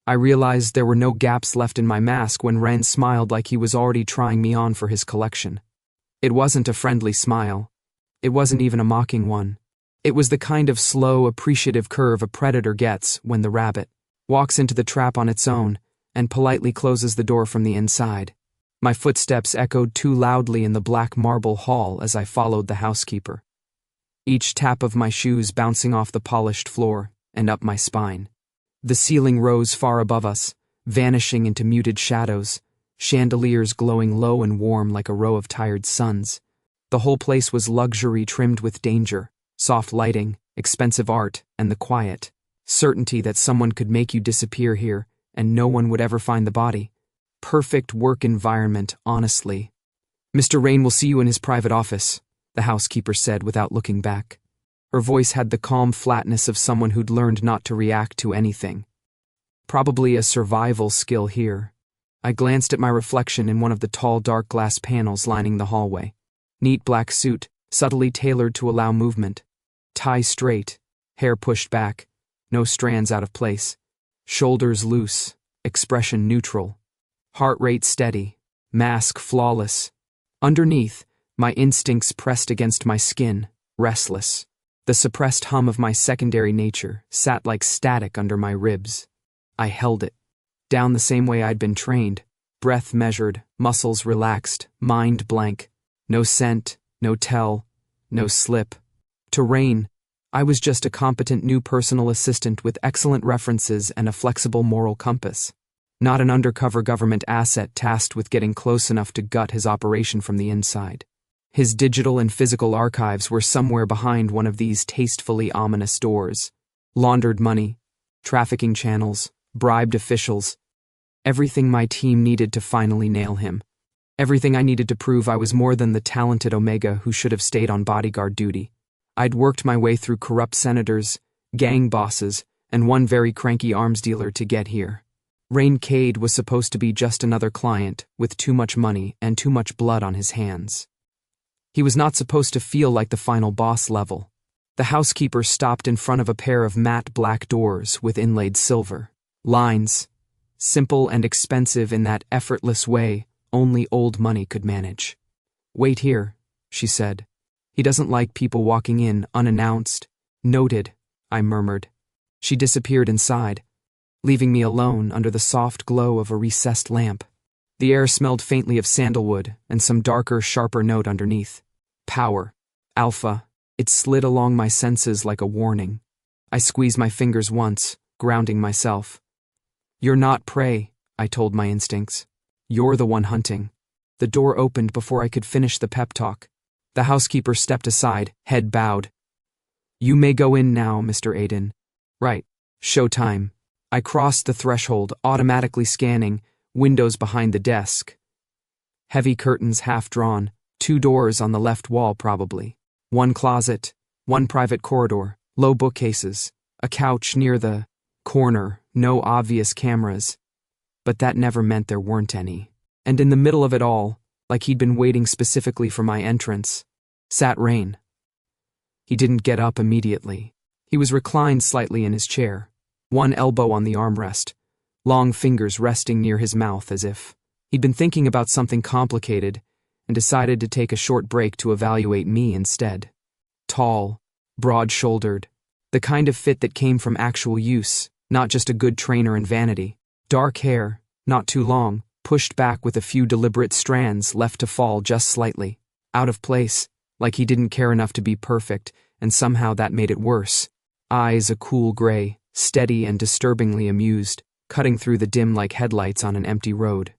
I realized there were no gaps left in my mask when Reyn smiled like he was already trying me on for his collection. It wasn't a friendly smile. It wasn't even a mocking one. It was the kind of slow, appreciative curve a predator gets when the rabbit walks into the trap on its own and politely closes the door from the inside. My footsteps echoed too loudly in the black marble hall as I followed the housekeeper, each tap of my shoes bouncing off the polished floor and up my spine. The ceiling rose far above us, vanishing into muted shadows, chandeliers glowing low and warm like a row of tired suns. The whole place was luxury trimmed with danger, soft lighting, expensive art, and the quiet certainty that someone could make you disappear here and no one would ever find the body. Perfect work environment, honestly. "Mr. Reyn will see you in his private office," the housekeeper said without looking back. Her voice had the calm flatness of someone who'd learned not to react to anything. Probably a survival skill here. I glanced at my reflection in one of the tall dark glass panels lining the hallway. Neat black suit, subtly tailored to allow movement. Tie straight, hair pushed back, no strands out of place. Shoulders loose, expression neutral. Heart rate steady, mask flawless. Underneath, my instincts pressed against my skin, restless. The suppressed hum of my secondary nature sat like static under my ribs. I held it, down the same way I'd been trained, breath measured, muscles relaxed, mind blank. No scent, no tell, no slip. To Reyn, I was just a competent new personal assistant with excellent references and a flexible moral compass. Not an undercover government asset tasked with getting close enough to gut his operation from the inside. His digital and physical archives were somewhere behind one of these tastefully ominous doors. Laundered money, trafficking channels, bribed officials. Everything my team needed to finally nail him. Everything I needed to prove I was more than the talented Omega who should have stayed on bodyguard duty. I'd worked my way through corrupt senators, gang bosses, and one very cranky arms dealer to get here. Reyn Cade was supposed to be just another client with too much money and too much blood on his hands. He was not supposed to feel like the final boss level. The housekeeper stopped in front of a pair of matte black doors with inlaid silver lines, simple and expensive in that effortless way only old money could manage. "Wait here," she said. "He doesn't like people walking in unannounced." "Noted," I murmured. She disappeared inside, leaving me alone under the soft glow of a recessed lamp. The air smelled faintly of sandalwood and some darker, sharper note underneath. Power. Alpha. It slid along my senses like a warning. I squeezed my fingers once, grounding myself. "You're not prey," I told my instincts. "You're the one hunting." The door opened before I could finish the pep talk. The housekeeper stepped aside, head bowed. "You may go in now, Mr. Aiden." "Right. Showtime." I crossed the threshold, automatically scanning windows behind the desk. Heavy curtains half drawn, 2 doors on the left wall probably. 1 closet, 1 private corridor, low bookcases, a couch near the corner, no obvious cameras. But that never meant there weren't any. And in the middle of it all, like he'd been waiting specifically for my entrance, sat Reyn. He didn't get up immediately. He was reclined slightly in his chair, one elbow on the armrest, long fingers resting near his mouth as if he'd been thinking about something complicated and decided to take a short break to evaluate me instead. Tall, broad-shouldered, the kind of fit that came from actual use, not just a good trainer and vanity. Dark hair, not too long, pushed back with a few deliberate strands left to fall just slightly. Out of place, like he didn't care enough to be perfect, and somehow that made it worse. Eyes a cool gray, steady and disturbingly amused, cutting through the dim like headlights on an empty road.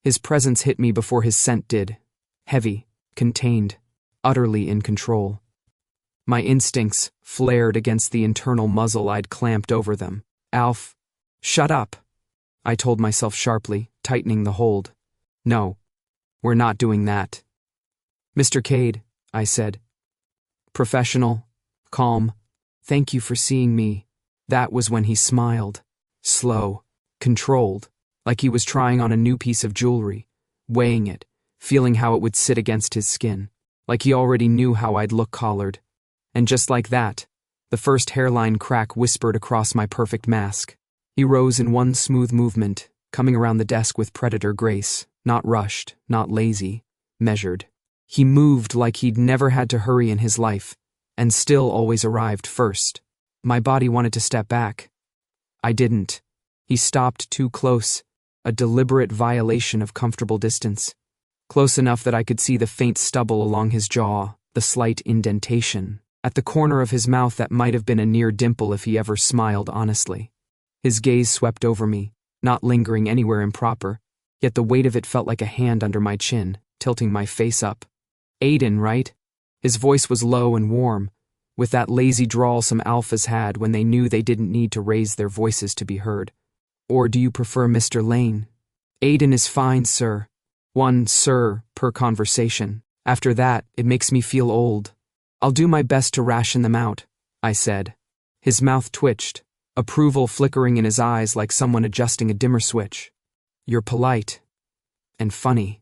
His presence hit me before his scent did. Heavy, contained, utterly in control. My instincts flared against the internal muzzle I'd clamped over them. "Alf, shut up," I told myself sharply, tightening the hold. "No, we're not doing that." "Mr. Cade," I said. Professional, calm, "Thank you for seeing me." That was when he smiled. Slow, controlled, like he was trying on a new piece of jewelry, weighing it, feeling how it would sit against his skin, like he already knew how I'd look collared. And just like that, the first hairline crack whispered across my perfect mask. He rose in one smooth movement, coming around the desk with predator grace, not rushed, not lazy, measured. He moved like he'd never had to hurry in his life, and still always arrived first. My body wanted to step back. I didn't. He stopped too close, a deliberate violation of comfortable distance. Close enough that I could see the faint stubble along his jaw, the slight indentation, at the corner of his mouth that might have been a near dimple if he ever smiled honestly. His gaze swept over me, not lingering anywhere improper, yet the weight of it felt like a hand under my chin, tilting my face up. Aiden, right? His voice was low and warm, with that lazy drawl some alphas had when they knew they didn't need to raise their voices to be heard. Or do you prefer Mr. Lane? Aiden is fine, sir. One sir per conversation. After that, it makes me feel old. I'll do my best to ration them out, I said. His mouth twitched, approval flickering in his eyes like someone adjusting a dimmer switch. You're polite. And funny.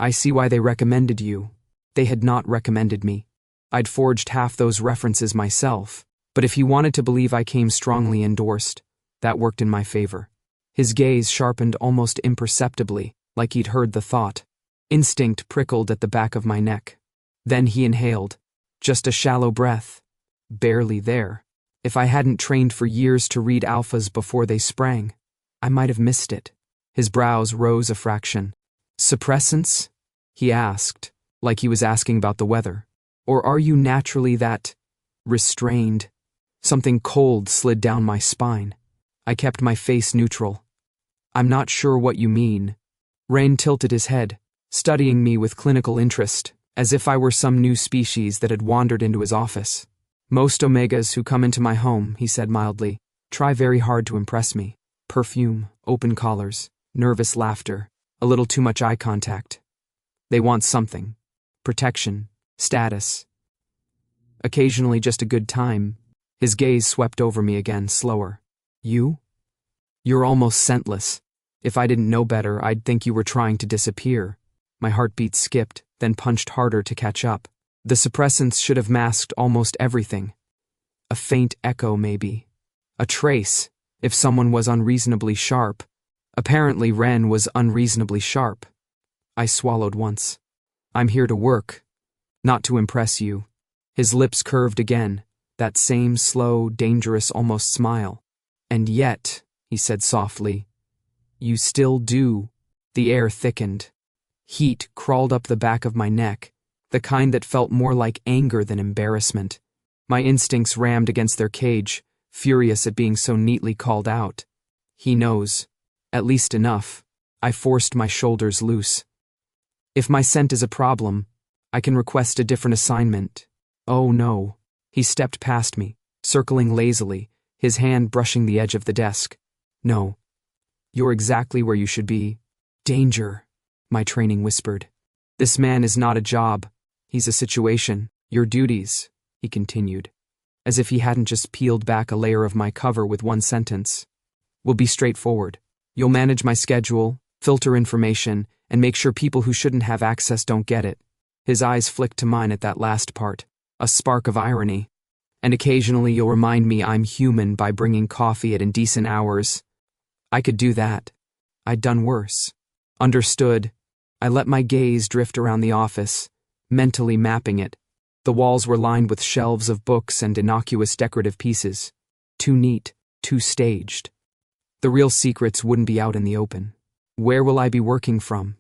I see why they recommended you. They had not recommended me. I'd forged half those references myself, but if he wanted to believe I came strongly endorsed, that worked in my favor. His gaze sharpened almost imperceptibly, like he'd heard the thought. Instinct prickled at the back of my neck. Then he inhaled. Just a shallow breath. Barely there. If I hadn't trained for years to read alphas before they sprang, I might have missed it. His brows rose a fraction. Suppressants? He asked, like he was asking about the weather. Or are you naturally that restrained? Something cold slid down my spine. I kept my face neutral. I'm not sure what you mean. Reyn tilted his head, studying me with clinical interest, as if I were some new species that had wandered into his office. Most Omegas who come into my home, he said mildly, try very hard to impress me. Perfume, open collars, nervous laughter, a little too much eye contact. They want something. Protection, status. Occasionally just a good time. His gaze swept over me again, slower. You? You're almost scentless. If I didn't know better, I'd think you were trying to disappear. My heartbeat skipped, then punched harder to catch up. The suppressants should have masked almost everything. A faint echo, maybe. A trace, if someone was unreasonably sharp. Apparently Reyn was unreasonably sharp. I swallowed once. I'm here to work, not to impress you. His lips curved again, that same slow, dangerous almost smile. And yet, he said softly, you still do. The air thickened. Heat crawled up the back of my neck, the kind that felt more like anger than embarrassment. My instincts rammed against their cage, furious at being so neatly called out. He knows. At least enough. I forced my shoulders loose. If my scent is a problem, I can request a different assignment. Oh no. He stepped past me, circling lazily, his hand brushing the edge of the desk. No. You're exactly where you should be. Danger, my training whispered. This man is not a job. He's a situation. Your duties, he continued, as if he hadn't just peeled back a layer of my cover with one sentence. Will be straightforward. You'll manage my schedule, filter information, and make sure people who shouldn't have access don't get it. His eyes flicked to mine at that last part, a spark of irony. And occasionally you'll remind me I'm human by bringing coffee at indecent hours. I could do that. I'd done worse. Understood. I let my gaze drift around the office, mentally mapping it. The walls were lined with shelves of books and innocuous decorative pieces. Too neat, too staged. The real secrets wouldn't be out in the open. Where will I be working from?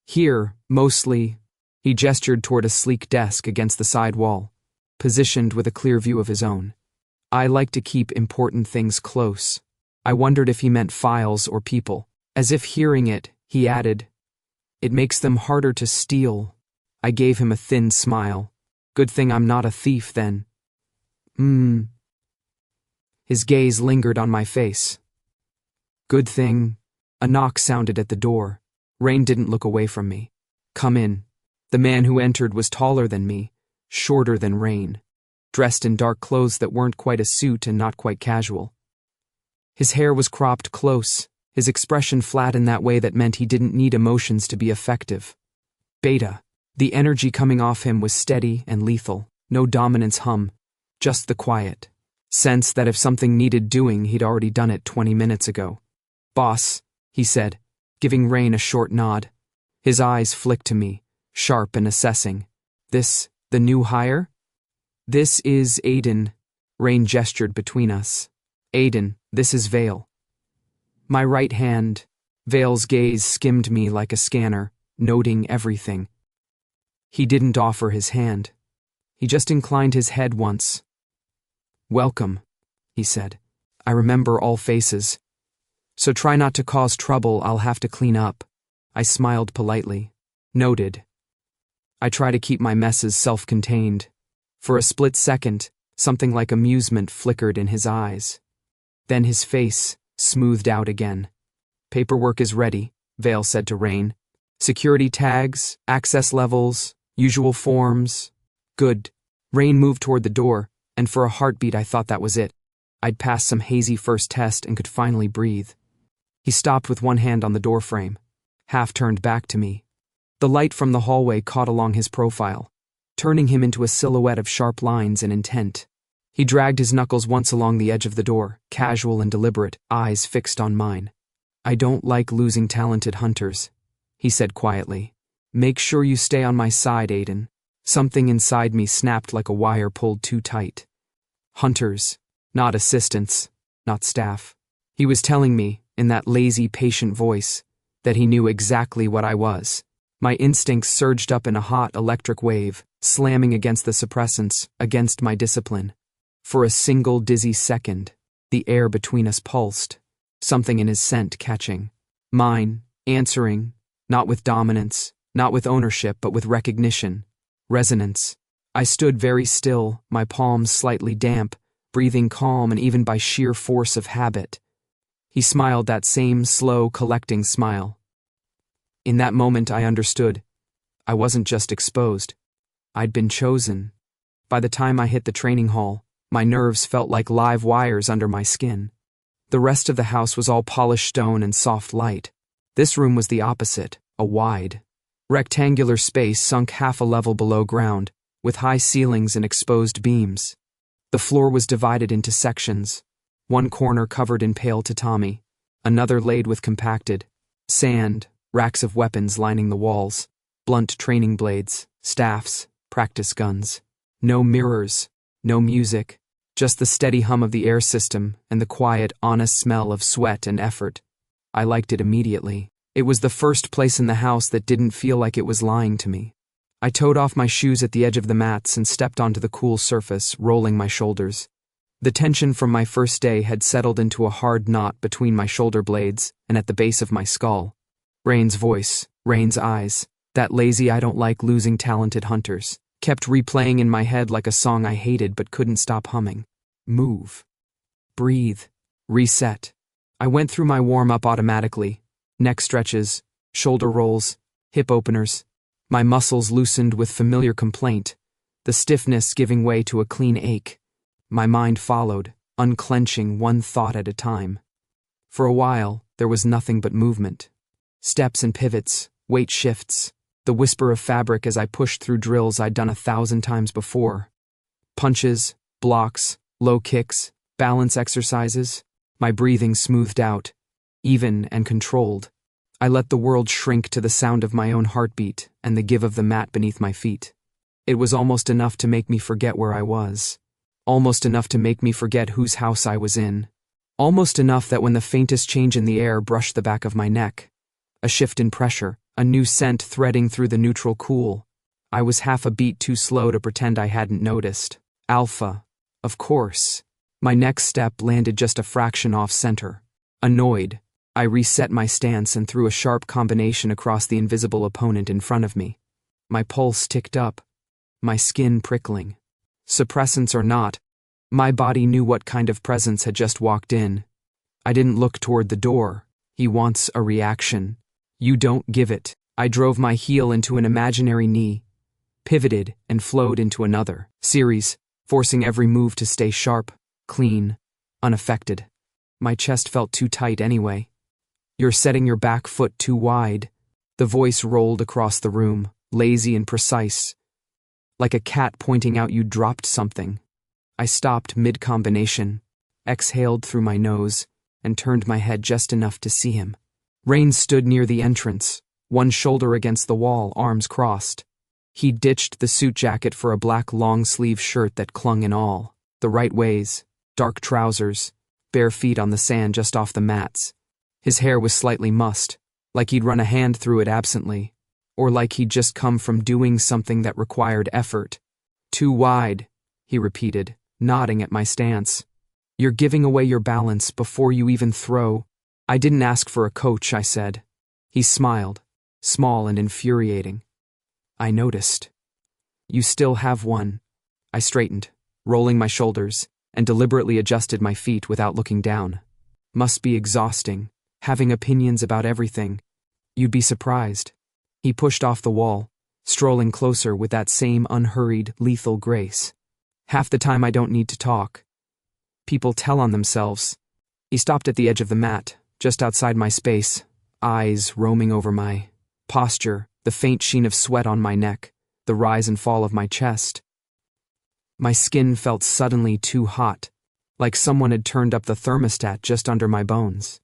Here, mostly. He gestured toward a sleek desk against the side wall, positioned with a clear view of his own. I like to keep important things close. I wondered if he meant files or people. As if hearing it, he added, it makes them harder to steal. I gave him a thin smile. Good thing I'm not a thief, then. His gaze lingered on my face. Good thing. A knock sounded at the door. Reyn didn't look away from me. Come in. The man who entered was taller than me, shorter than Reyn, dressed in dark clothes that weren't quite a suit and not quite casual. His hair was cropped close, his expression flat in that way that meant he didn't need emotions to be effective. Beta. The energy coming off him was steady and lethal, no dominance hum, just the quiet. Sense that if something needed doing, he'd already done it 20 minutes ago. "Boss," he said, giving Reyn a short nod. His eyes flicked to me, sharp and assessing. "This, the new hire?" "This is Aiden," Reyn gestured between us. "Aiden, this is Vale." My right hand, Vale's gaze skimmed me like a scanner, noting everything. He didn't offer his hand. He just inclined his head once. "Welcome," he said. "I remember all faces. So try not to cause trouble, I'll have to clean up." I smiled politely. "Noted." I try to keep my messes self-contained. For a split second, something like amusement flickered in his eyes. Then his face smoothed out again. "Paperwork is ready," Vale said to Reyn. "Security tags, access levels, usual forms." "Good." Reyn moved toward the door, and for a heartbeat I thought that was it. I'd passed some hazy first test and could finally breathe. He stopped with one hand on the doorframe, half turned back to me. The light from the hallway caught along his profile, turning him into a silhouette of sharp lines and intent. He dragged his knuckles once along the edge of the door, casual and deliberate, eyes fixed on mine. "I don't like losing talented hunters," he said quietly. "Make sure you stay on my side, Aiden." Something inside me snapped like a wire pulled too tight. Hunters, not assistants, not staff. He was telling me, in that lazy, patient voice, that he knew exactly what I was. My instincts surged up in a hot electric wave, slamming against the suppressants, against my discipline. For a single dizzy second, the air between us pulsed, something in his scent catching. Mine, answering, not with dominance, not with ownership, but with recognition. Resonance. I stood very still, my palms slightly damp, breathing calm and even by sheer force of habit. He smiled that same slow, collecting smile. In that moment I understood. I wasn't just exposed. I'd been chosen. By the time I hit the training hall, my nerves felt like live wires under my skin. The rest of the house was all polished stone and soft light. This room was the opposite, a wide, rectangular space sunk half a level below ground, with high ceilings and exposed beams. The floor was divided into sections, one corner covered in pale tatami, another laid with compacted sand, racks of weapons lining the walls, blunt training blades, staffs, practice guns. No mirrors, no music, just the steady hum of the air system and the quiet, honest smell of sweat and effort. I liked it immediately. It was the first place in the house that didn't feel like it was lying to me. I toed off my shoes at the edge of the mats and stepped onto the cool surface, rolling my shoulders. The tension from my first day had settled into a hard knot between my shoulder blades and at the base of my skull. Reyn's voice, Reyn's eyes, that lazy "I don't like losing talented hunters," kept replaying in my head like a song I hated but couldn't stop humming. Move. Breathe. Reset. I went through my warm-up automatically. Neck stretches, shoulder rolls, hip openers. My muscles loosened with familiar complaint, the stiffness giving way to a clean ache. My mind followed, unclenching one thought at a time. For a while, there was nothing but movement. Steps and pivots, weight shifts, the whisper of fabric as I pushed through drills I'd done 1,000 times before. Punches, blocks, low kicks, balance exercises. My breathing smoothed out, even and controlled. I let the world shrink to the sound of my own heartbeat and the give of the mat beneath my feet. It was almost enough to make me forget where I was. Almost enough to make me forget whose house I was in. Almost enough that when the faintest change in the air brushed the back of my neck, a shift in pressure, a new scent threading through the neutral cool, I was half a beat too slow to pretend I hadn't noticed. Alpha. Of course. My next step landed just a fraction off center. Annoyed, I reset my stance and threw a sharp combination across the invisible opponent in front of me. My pulse ticked up, my skin prickling. Suppressants or not, my body knew what kind of presence had just walked in. I didn't look toward the door. He wants a reaction. You don't give it. I drove my heel into an imaginary knee, pivoted and flowed into another series, forcing every move to stay sharp, clean, unaffected. My chest felt too tight anyway. You're setting your back foot too wide. The voice rolled across the room, lazy and precise, like a cat pointing out you dropped something. I stopped mid-combination, exhaled through my nose, and turned my head just enough to see him. Reyn stood near the entrance, one shoulder against the wall, arms crossed. He ditched the suit jacket for a black long-sleeve shirt that clung in all the right ways, dark trousers, bare feet on the sand just off the mats. His hair was slightly mussed, like he'd run a hand through it absently, or like he'd just come from doing something that required effort. Too wide, he repeated, nodding at my stance. You're giving away your balance before you even throw. I didn't ask for a coach, I said. He smiled, small and infuriating. I noticed. You still have one. I straightened, rolling my shoulders, and deliberately adjusted my feet without looking down. Must be exhausting, having opinions about everything. You'd be surprised. He pushed off the wall, strolling closer with that same unhurried, lethal grace. Half the time I don't need to talk. People tell on themselves. He stopped at the edge of the mat, just outside my space, eyes roaming over my posture, the faint sheen of sweat on my neck, the rise and fall of my chest. My skin felt suddenly too hot, like someone had turned up the thermostat just under my bones.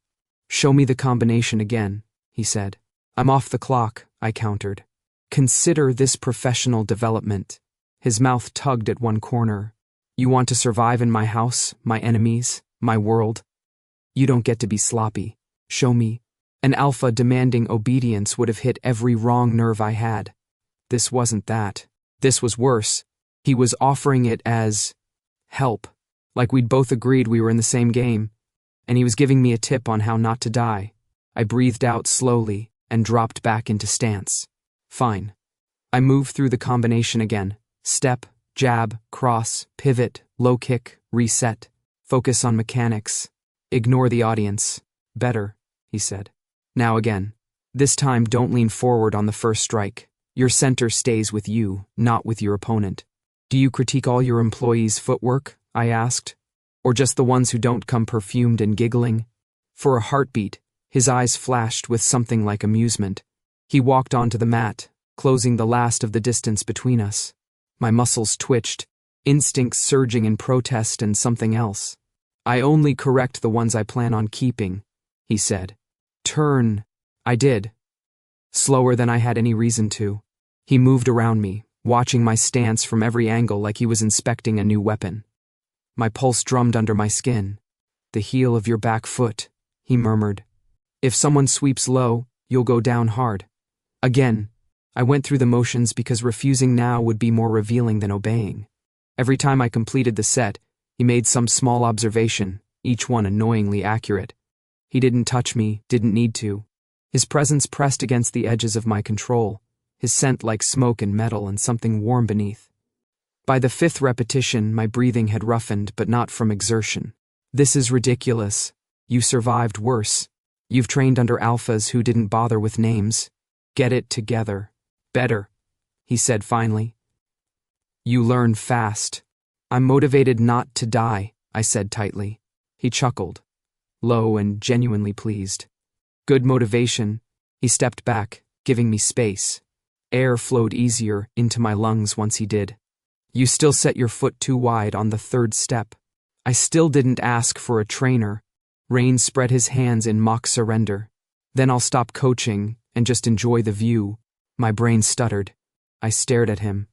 Show me the combination again, he said. I'm off the clock, I countered. Consider this professional development. His mouth tugged at one corner. You want to survive in my house, my enemies, my world? You don't get to be sloppy. Show me. An alpha demanding obedience would have hit every wrong nerve I had. This wasn't that. This was worse. He was offering it as help, like we'd both agreed we were in the same game, and he was giving me a tip on how not to die. I breathed out slowly and dropped back into stance. Fine. I moved through the combination again. Step, jab, cross, pivot, low kick, reset. Focus on mechanics. Ignore the audience. Better, he said. Now again. This time don't lean forward on the first strike. Your center stays with you, not with your opponent. Do you critique all your employees' footwork? I asked. Or just the ones who don't come perfumed and giggling? For a heartbeat, his eyes flashed with something like amusement. He walked onto the mat, closing the last of the distance between us. My muscles twitched, instincts surging in protest and something else. I only correct the ones I plan on keeping, he said. Turn. I did. Slower than I had any reason to. He moved around me, watching my stance from every angle like he was inspecting a new weapon. My pulse drummed under my skin. The heel of your back foot, he murmured. If someone sweeps low, you'll go down hard. Again, I went through the motions because refusing now would be more revealing than obeying. Every time I completed the set, he made some small observation, each one annoyingly accurate. He didn't touch me, didn't need to. His presence pressed against the edges of my control, his scent like smoke and metal and something warm beneath. By the fifth repetition, my breathing had roughened, but not from exertion. This is ridiculous. You survived worse. You've trained under alphas who didn't bother with names. Get it together. Better, he said finally. You learn fast. I'm motivated not to die, I said tightly. He chuckled, low and genuinely pleased. Good motivation. He stepped back, giving me space. Air flowed easier into my lungs once he did. You still set your foot too wide on the third step. I still didn't ask for a trainer. Reyn spread his hands in mock surrender. Then I'll stop coaching and just enjoy the view. My brain stuttered. I stared at him.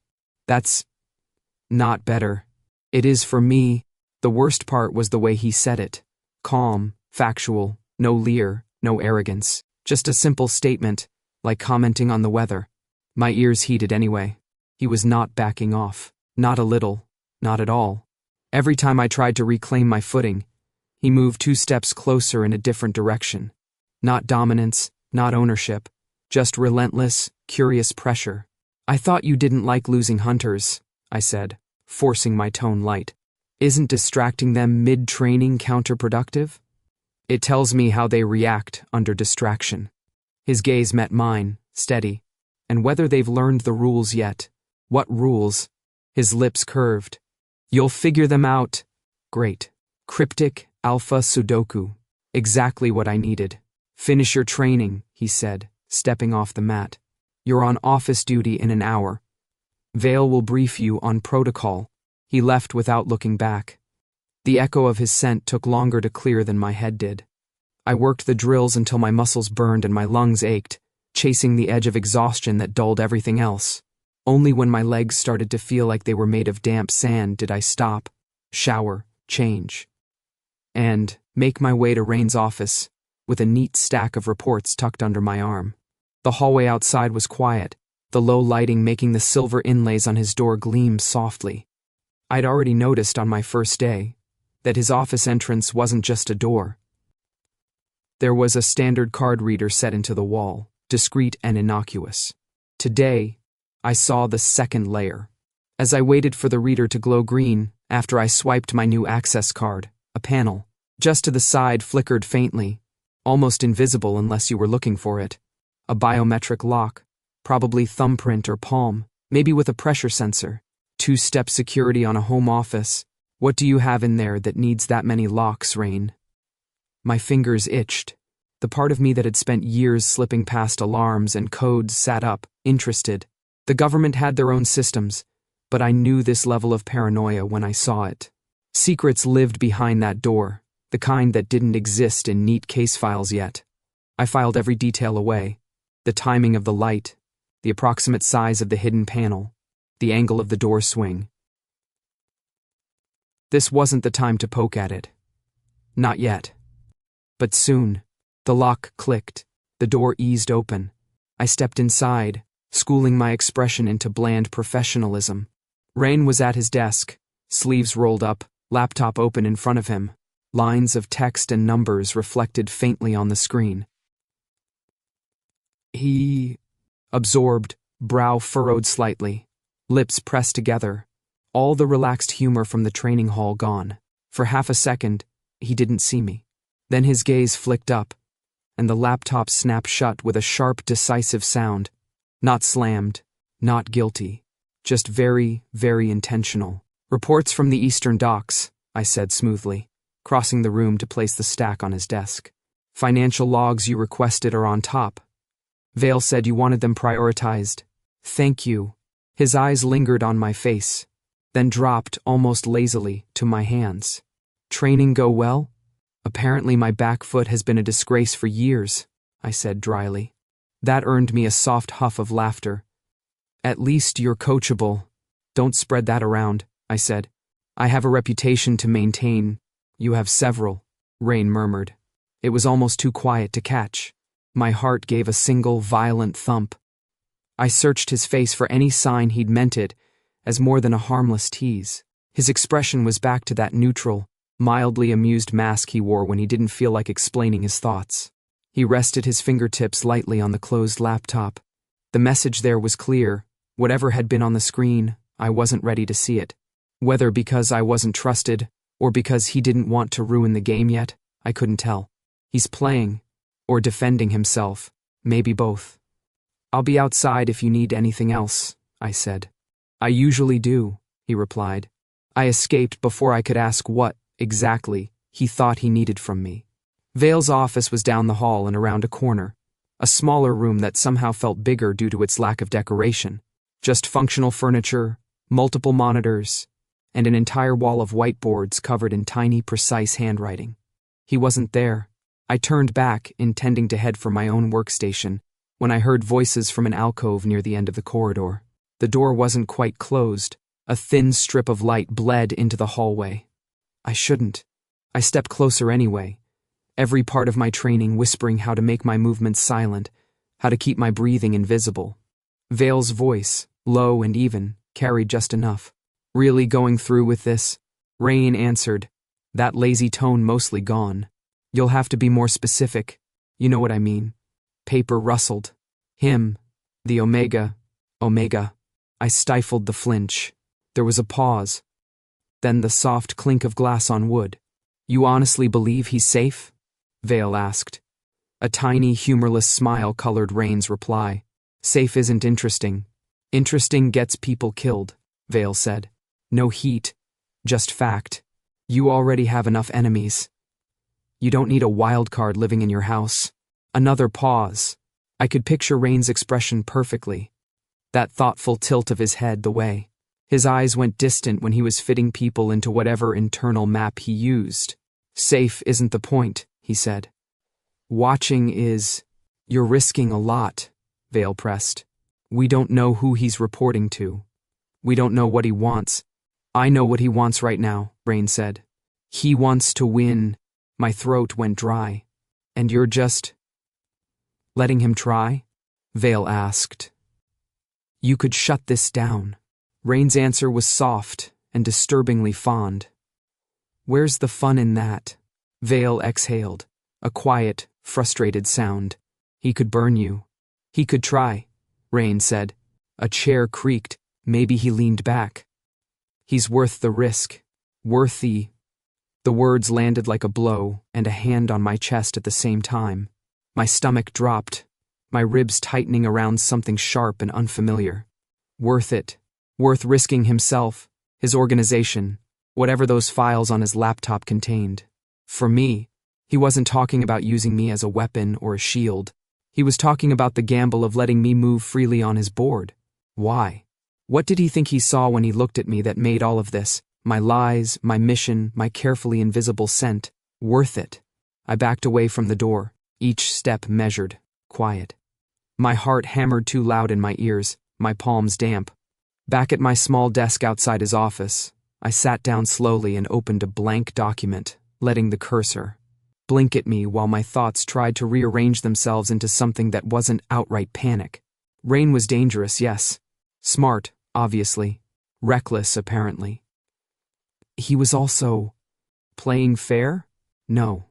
That's not better. It is for me. The worst part was the way he said it. Calm, factual, no leer, no arrogance. Just a simple statement, like commenting on the weather. My ears heated anyway. He was not backing off. Not a little. Not at all. Every time I tried to reclaim my footing, he moved 2 steps closer in a different direction. Not dominance, not ownership, just relentless, curious pressure. I thought you didn't like losing hunters, I said, forcing my tone light. Isn't distracting them mid-training counterproductive? It tells me how they react under distraction. His gaze met mine, steady. And whether they've learned the rules yet. What rules? His lips curved. You'll figure them out. Great. Cryptic, alpha Sudoku. Exactly what I needed. Finish your training, he said, stepping off the mat. You're on office duty in an hour. Vale will brief you on protocol. He left without looking back. The echo of his scent took longer to clear than my head did. I worked the drills until my muscles burned and my lungs ached, chasing the edge of exhaustion that dulled everything else. Only when my legs started to feel like they were made of damp sand did I stop, shower, change, and make my way to Reyn's office, with a neat stack of reports tucked under my arm. The hallway outside was quiet, the low lighting making the silver inlays on his door gleam softly. I'd already noticed on my first day that his office entrance wasn't just a door. There was a standard card reader set into the wall, discreet and innocuous. Today, I saw the second layer. As I waited for the reader to glow green, after I swiped my new access card, a panel, just to the side, flickered faintly, almost invisible unless you were looking for it. A biometric lock, probably thumbprint or palm, maybe with a pressure sensor. Two-step security on a home office. What do you have in there that needs that many locks, Reyn? My fingers itched. The part of me that had spent years slipping past alarms and codes sat up, interested. The government had their own systems, but I knew this level of paranoia when I saw it. Secrets lived behind that door, the kind that didn't exist in neat case files yet. I filed every detail away. The timing of the light, the approximate size of the hidden panel, the angle of the door swing. This wasn't the time to poke at it. Not yet. But soon, the lock clicked, the door eased open. I stepped inside, schooling my expression into bland professionalism. Reyn was at his desk, sleeves rolled up, laptop open in front of him. Lines of text and numbers reflected faintly on the screen. He absorbed, brow furrowed slightly, lips pressed together, all the relaxed humor from the training hall gone. For half a second, he didn't see me. Then his gaze flicked up, and the laptop snapped shut with a sharp, decisive sound. Not slammed, not guilty, just very, very intentional. Reports from the Eastern Docks, I said smoothly, crossing the room to place the stack on his desk. Financial logs you requested are on top. Vale said you wanted them prioritized. Thank you. His eyes lingered on my face, then dropped almost lazily to my hands. Training go well? Apparently my back foot has been a disgrace for years, I said dryly. That earned me a soft huff of laughter. At least you're coachable. Don't spread that around, I said. I have a reputation to maintain. You have several, Reyn murmured. It was almost too quiet to catch. My heart gave a single violent thump. I searched his face for any sign he'd meant it as more than a harmless tease. His expression was back to that neutral, mildly amused mask he wore when he didn't feel like explaining his thoughts. He rested his fingertips lightly on the closed laptop. The message there was clear. Whatever had been on the screen, I wasn't ready to see it. Whether because I wasn't trusted, or because he didn't want to ruin the game yet, I couldn't tell. He's playing, or defending himself, maybe both. I'll be outside if you need anything else, I said. I usually do, he replied. I escaped before I could ask what, exactly, he thought he needed from me. Vale's office was down the hall and around a corner, a smaller room that somehow felt bigger due to its lack of decoration. Just functional furniture, multiple monitors, and an entire wall of whiteboards covered in tiny, precise handwriting. He wasn't there. I turned back, intending to head for my own workstation, when I heard voices from an alcove near the end of the corridor. The door wasn't quite closed. A thin strip of light bled into the hallway. I shouldn't. I stepped closer anyway, every part of my training whispering how to make my movements silent, how to keep my breathing invisible. Vale's voice, low and even, carried just enough. Really going through with this? Reyn answered, that lazy tone mostly gone. You'll have to be more specific. You know what I mean. Paper rustled. Him. The Omega. I stifled the flinch. There was a pause. Then the soft clink of glass on wood. You honestly believe he's safe? Vale asked. A tiny, humorless smile colored Reyn's reply. Safe isn't interesting. Interesting gets people killed, Vale said. No heat. Just fact. You already have enough enemies. You don't need a wild card living in your house. Another pause. I could picture Reyn's expression perfectly. That thoughtful tilt of his head the way His eyes went distant when he was fitting people into whatever internal map he used. Safe isn't the point, he said. Watching is. You're risking a lot, Vale pressed. We don't know who he's reporting to. We don't know what he wants. I know what he wants right now, Reyn said. He wants to win. My throat went dry. And you're just letting him try? Vale asked. You could shut this down. Reyn's answer was soft and disturbingly fond. Where's the fun in that? Vale exhaled, a quiet, frustrated sound. He could burn you. He could try, Reyn said. A chair creaked. Maybe he leaned back. He's worth the risk. Worth the words landed like a blow and a hand on my chest at the same time. My stomach dropped, my ribs tightening around something sharp and unfamiliar. Worth it. Worth risking himself, his organization, whatever those files on his laptop contained. For me, he wasn't talking about using me as a weapon or a shield. He was talking about the gamble of letting me move freely on his board. Why? What did he think he saw when he looked at me that made all of this, my lies, my mission, my carefully invisible scent, worth it? I backed away from the door, each step measured, quiet. My heart hammered too loud in my ears, my palms damp. Back at my small desk outside his office, I sat down slowly and opened a blank document, letting the cursor blink at me while my thoughts tried to rearrange themselves into something that wasn't outright panic. Reyn was dangerous, yes. Smart, obviously. Reckless, apparently. He was also playing fair? No.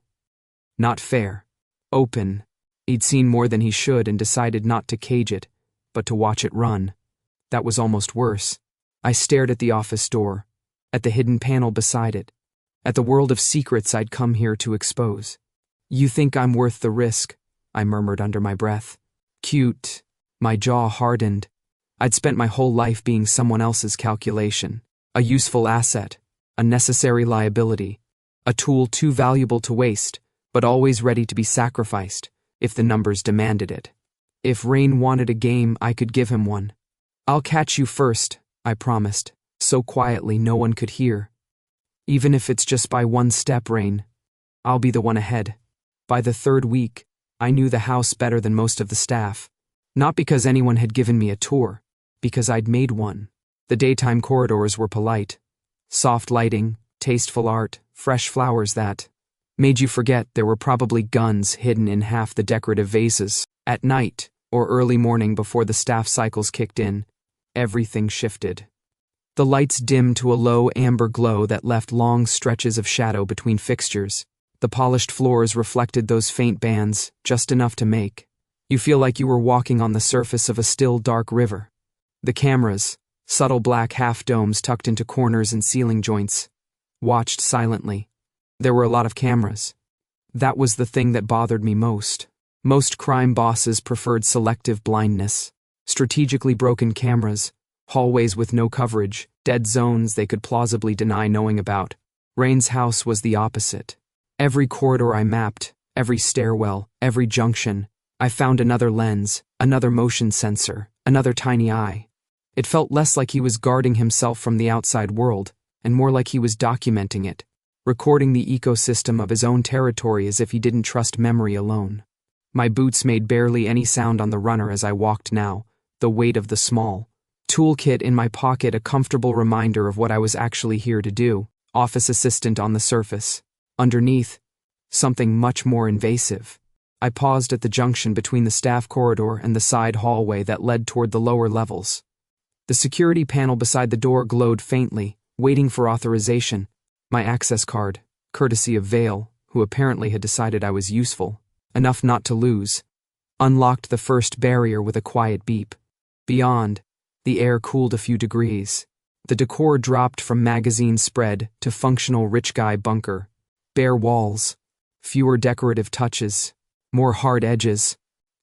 Not fair. Open. He'd seen more than he should and decided not to cage it, but to watch it run. That was almost worse. I stared at the office door, at the hidden panel beside it, at the world of secrets I'd come here to expose. You think I'm worth the risk, I murmured under my breath. Cute. My jaw hardened. I'd spent my whole life being someone else's calculation, a useful asset, a necessary liability, a tool too valuable to waste, but always ready to be sacrificed if the numbers demanded it. If Reyn wanted a game, I could give him one. I'll catch you first, I promised, so quietly no one could hear. Even if it's just by one step, Reyn, I'll be the one ahead. By the third week, I knew the house better than most of the staff. Not because anyone had given me a tour, because I'd made one. The daytime corridors were polite. Soft lighting, tasteful art, fresh flowers that made you forget there were probably guns hidden in half the decorative vases. At night, or early morning before the staff cycles kicked in, everything shifted. The lights dimmed to a low amber glow that left long stretches of shadow between fixtures. The polished floors reflected those faint bands, just enough to make you feel like you were walking on the surface of a still, dark river. The cameras, subtle black half-domes tucked into corners and ceiling joints, watched silently. There were a lot of cameras. That was the thing that bothered me most. Most crime bosses preferred selective blindness, strategically broken cameras, hallways with no coverage, dead zones they could plausibly deny knowing about. Reyn's house was the opposite. Every corridor I mapped, every stairwell, every junction, I found another lens, another motion sensor, another tiny eye. It felt less like he was guarding himself from the outside world, and more like he was documenting it, recording the ecosystem of his own territory as if he didn't trust memory alone. My boots made barely any sound on the runner as I walked now, the weight of the small toolkit in my pocket a comfortable reminder of what I was actually here to do. Office assistant on the surface. Underneath, something much more invasive. I paused at the junction between the staff corridor and the side hallway that led toward the lower levels. The security panel beside the door glowed faintly, waiting for authorization. My access card, courtesy of Vale, who apparently had decided I was useful, enough not to lose, unlocked the first barrier with a quiet beep. Beyond, the air cooled a few degrees. The decor dropped from magazine spread to functional rich guy bunker. Bare walls, fewer decorative touches, more hard edges.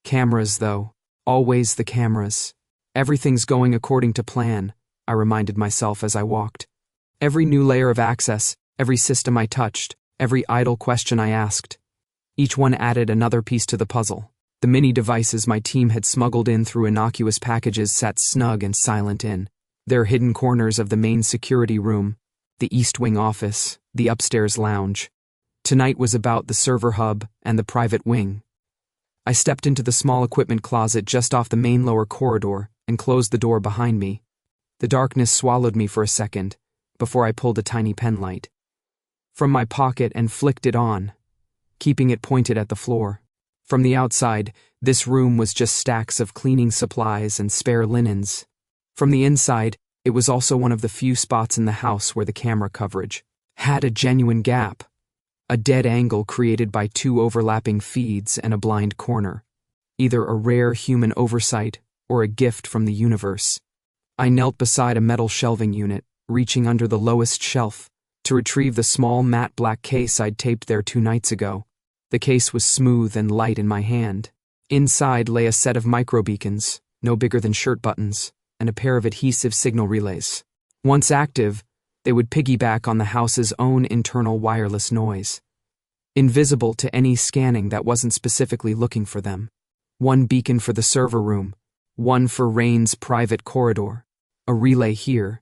Cameras, though. Always the cameras. Everything's going according to plan, I reminded myself as I walked. Every new layer of access, every system I touched, every idle question I asked. Each one added another piece to the puzzle. The mini devices my team had smuggled in through innocuous packages sat snug and silent in There are hidden corners of the main security room, the East Wing office, the upstairs lounge. Tonight was about the server hub and the private wing. I stepped into the small equipment closet just off the main lower corridor and closed the door behind me. The darkness swallowed me for a second before I pulled a tiny pen light from my pocket and flicked it on, keeping it pointed at the floor. From the outside, this room was just stacks of cleaning supplies and spare linens. From the inside, it was also one of the few spots in the house where the camera coverage had a genuine gap, a dead angle created by two overlapping feeds and a blind corner, either a rare human oversight or a gift from the universe. I knelt beside a metal shelving unit, reaching under the lowest shelf to retrieve the small matte black case I'd taped there 2 nights ago. The case was smooth and light in my hand. Inside lay a set of microbeacons, no bigger than shirt buttons, and a pair of adhesive signal relays. Once active, they would piggyback on the house's own internal wireless noise, invisible to any scanning that wasn't specifically looking for them. One beacon for the server room, one for Reyn's private corridor, a relay here,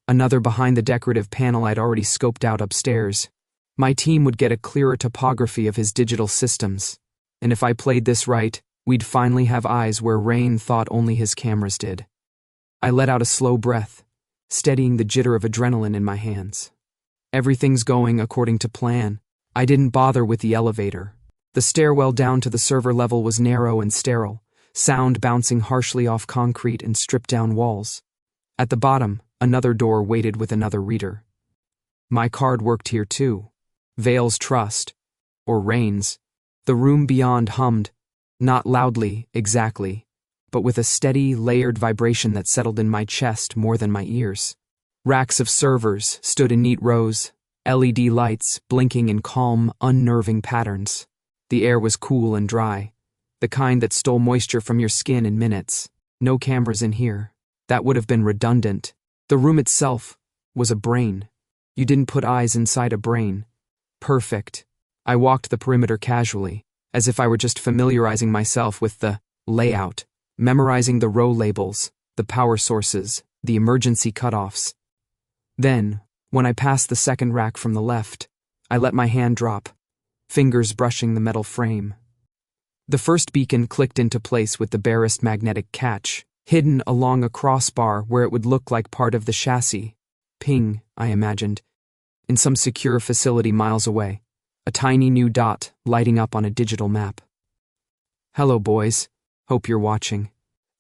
another behind the decorative panel I'd already scoped out upstairs. My team would get a clearer topography of his digital systems, and if I played this right, we'd finally have eyes where Reyn thought only his cameras did. I let out a slow breath, steadying the jitter of adrenaline in my hands. Everything's going according to plan. I didn't bother with the elevator. The stairwell down to the server level was narrow and sterile, sound bouncing harshly off concrete and stripped-down walls. At the bottom, another door waited with another reader. My card worked here too. Vale's trust, or Reyn's. The room beyond hummed, not loudly, exactly, but with a steady, layered vibration that settled in my chest more than my ears. Racks of servers stood in neat rows, LED lights blinking in calm, unnerving patterns. The air was cool and dry, the kind that stole moisture from your skin in minutes. No cameras in here. That would have been redundant. The room itself was a brain. You didn't put eyes inside a brain. Perfect. I walked the perimeter casually, as if I were just familiarizing myself with the layout, memorizing the row labels, the power sources, the emergency cutoffs. Then, when I passed the second rack from the left, I let my hand drop, fingers brushing the metal frame. The first beacon clicked into place with the barest magnetic catch, hidden along a crossbar where it would look like part of the chassis. Ping, I imagined, in some secure facility miles away, a tiny new dot lighting up on a digital map. Hello, boys. Hope you're watching.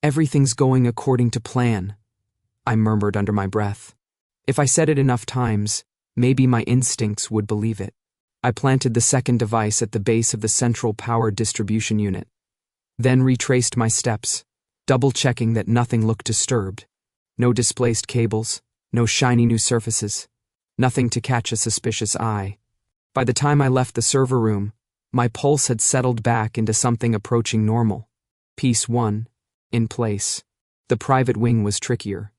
Everything's going according to plan, I murmured under my breath. If I said it enough times, maybe my instincts would believe it. I planted the second device at the base of the central power distribution unit, then retraced my steps, double-checking that nothing looked disturbed. No displaced cables, no shiny new surfaces, nothing to catch a suspicious eye. By the time I left the server room, my pulse had settled back into something approaching normal. Piece 1, in place. The private wing was trickier.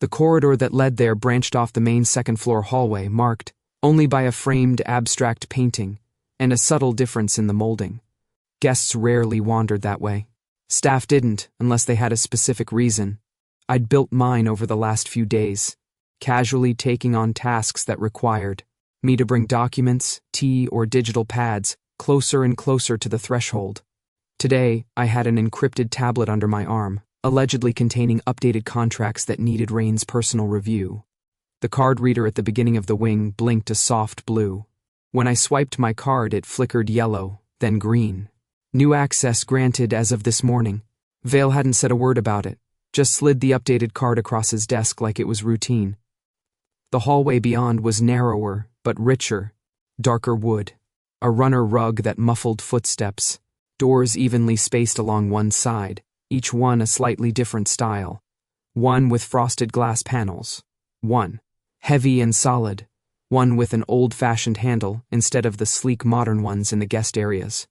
The corridor that led there branched off the main second-floor hallway, marked only by a framed abstract painting and a subtle difference in the molding. Guests rarely wandered that way. Staff didn't, unless they had a specific reason. I'd built mine over the last few days, casually taking on tasks that required me to bring documents, tea, or digital pads closer and closer to the threshold. Today, I had an encrypted tablet under my arm, allegedly containing updated contracts that needed Reyn's personal review. The card reader at the beginning of the wing blinked a soft blue. When I swiped my card, it flickered yellow, then green. New access granted as of this morning. Vale hadn't said a word about it, just slid the updated card across his desk like it was routine. The hallway beyond was narrower, but richer, darker wood, a runner rug that muffled footsteps, doors evenly spaced along one side, each one a slightly different style, one with frosted glass panels, one heavy and solid, one with an old-fashioned handle instead of the sleek modern ones in the guest areas.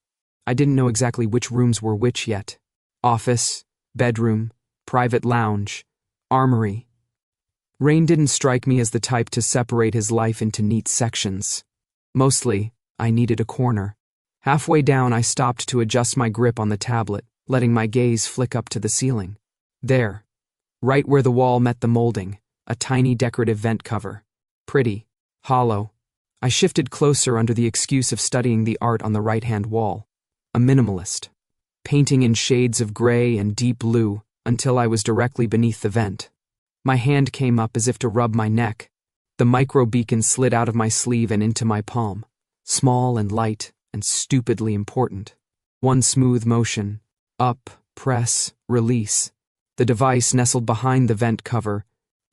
I didn't know exactly which rooms were which yet. Office, bedroom, private lounge, armory. Reyn didn't strike me as the type to separate his life into neat sections. Mostly, I needed a corner. Halfway down, I stopped to adjust my grip on the tablet, letting my gaze flick up to the ceiling. There, right where the wall met the molding, a tiny decorative vent cover. Pretty. Hollow. I shifted closer under the excuse of studying the art on the right-hand wall. A minimalist. Painting in shades of gray and deep blue until I was directly beneath the vent. My hand came up as if to rub my neck. The micro beacon slid out of my sleeve and into my palm. Small and light and stupidly important. One smooth motion. Up, press, release. The device nestled behind the vent cover,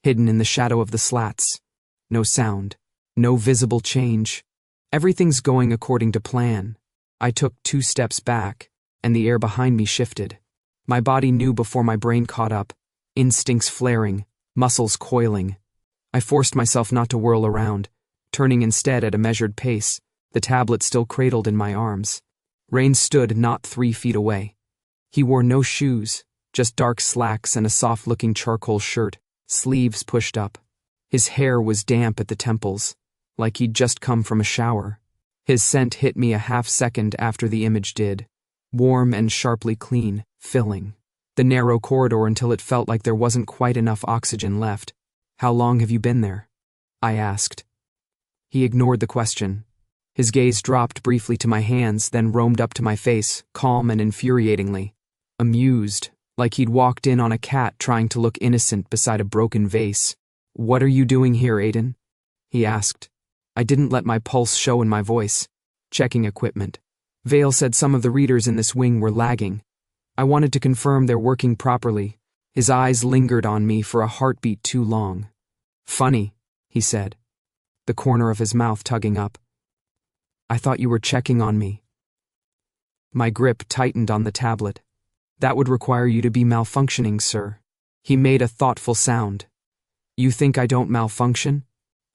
hidden in the shadow of the slats. No sound. No visible change. Everything's going according to plan. I took 2 steps back, and the air behind me shifted. My body knew before my brain caught up, instincts flaring, muscles coiling. I forced myself not to whirl around, turning instead at a measured pace, the tablet still cradled in my arms. Reyn stood not 3 feet away. He wore no shoes, just dark slacks and a soft-looking charcoal shirt, sleeves pushed up. His hair was damp at the temples, like he'd just come from a shower. His scent hit me a half-second after the image did. Warm and sharply clean, filling. The narrow corridor until it felt like there wasn't quite enough oxygen left. How long have you been there? I asked. He ignored the question. His gaze dropped briefly to my hands, then roamed up to my face, calm and infuriatingly. Amused, like he'd walked in on a cat trying to look innocent beside a broken vase. What are you doing here, Aiden? He asked. I didn't let my pulse show in my voice. Checking equipment. Vale said some of the readers in this wing were lagging. I wanted to confirm they're working properly. His eyes lingered on me for a heartbeat too long. Funny, he said, the corner of his mouth tugging up. I thought you were checking on me. My grip tightened on the tablet. That would require you to be malfunctioning, sir. He made a thoughtful sound. You think I don't malfunction?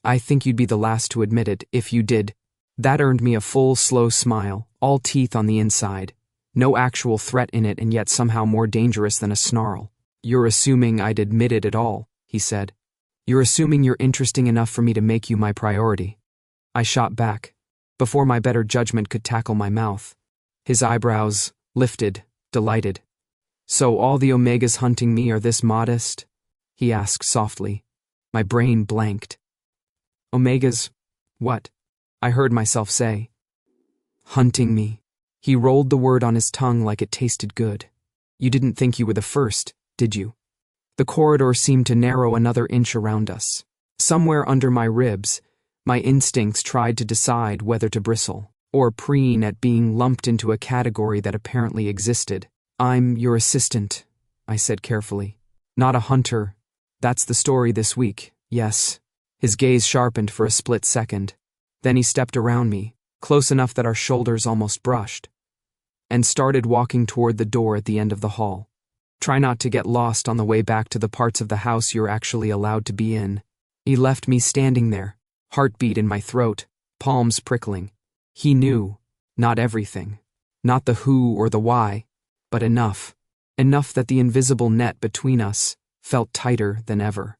I think you'd be the last to admit it if you did. That earned me a full, slow smile, all teeth on the inside. No actual threat in it and yet somehow more dangerous than a snarl. You're assuming I'd admit it at all, he said. You're assuming you're interesting enough for me to make you my priority. I shot back, before my better judgment could tackle my mouth. His eyebrows lifted, delighted. So all the Omegas hunting me are this modest? He asked softly. My brain blanked. Omegas? What? I heard myself say. Hunting me. He rolled the word on his tongue like it tasted good. You didn't think you were the first, did you? The corridor seemed to narrow another inch around us. Somewhere under my ribs, my instincts tried to decide whether to bristle, or preen at being lumped into a category that apparently existed. I'm your assistant, I said carefully. Not a hunter. That's the story this week, yes. His gaze sharpened for a split second. Then he stepped around me, close enough that our shoulders almost brushed, and started walking toward the door at the end of the hall. Try not to get lost on the way back to the parts of the house you're actually allowed to be in. He left me standing there, heartbeat in my throat, palms prickling. He knew, not everything, not the who or the why, but enough. Enough that the invisible net between us felt tighter than ever.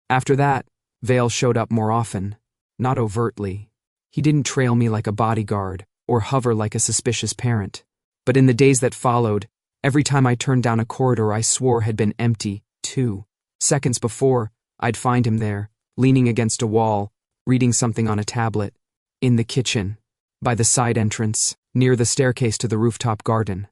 After that, Vale showed up more often, not overtly. He didn't trail me like a bodyguard or hover like a suspicious parent. But in the days that followed, every time I turned down a corridor I swore had been empty, too. Seconds before, I'd find him there, leaning against a wall, reading something on a tablet, in the kitchen, by the side entrance, near the staircase to the rooftop garden.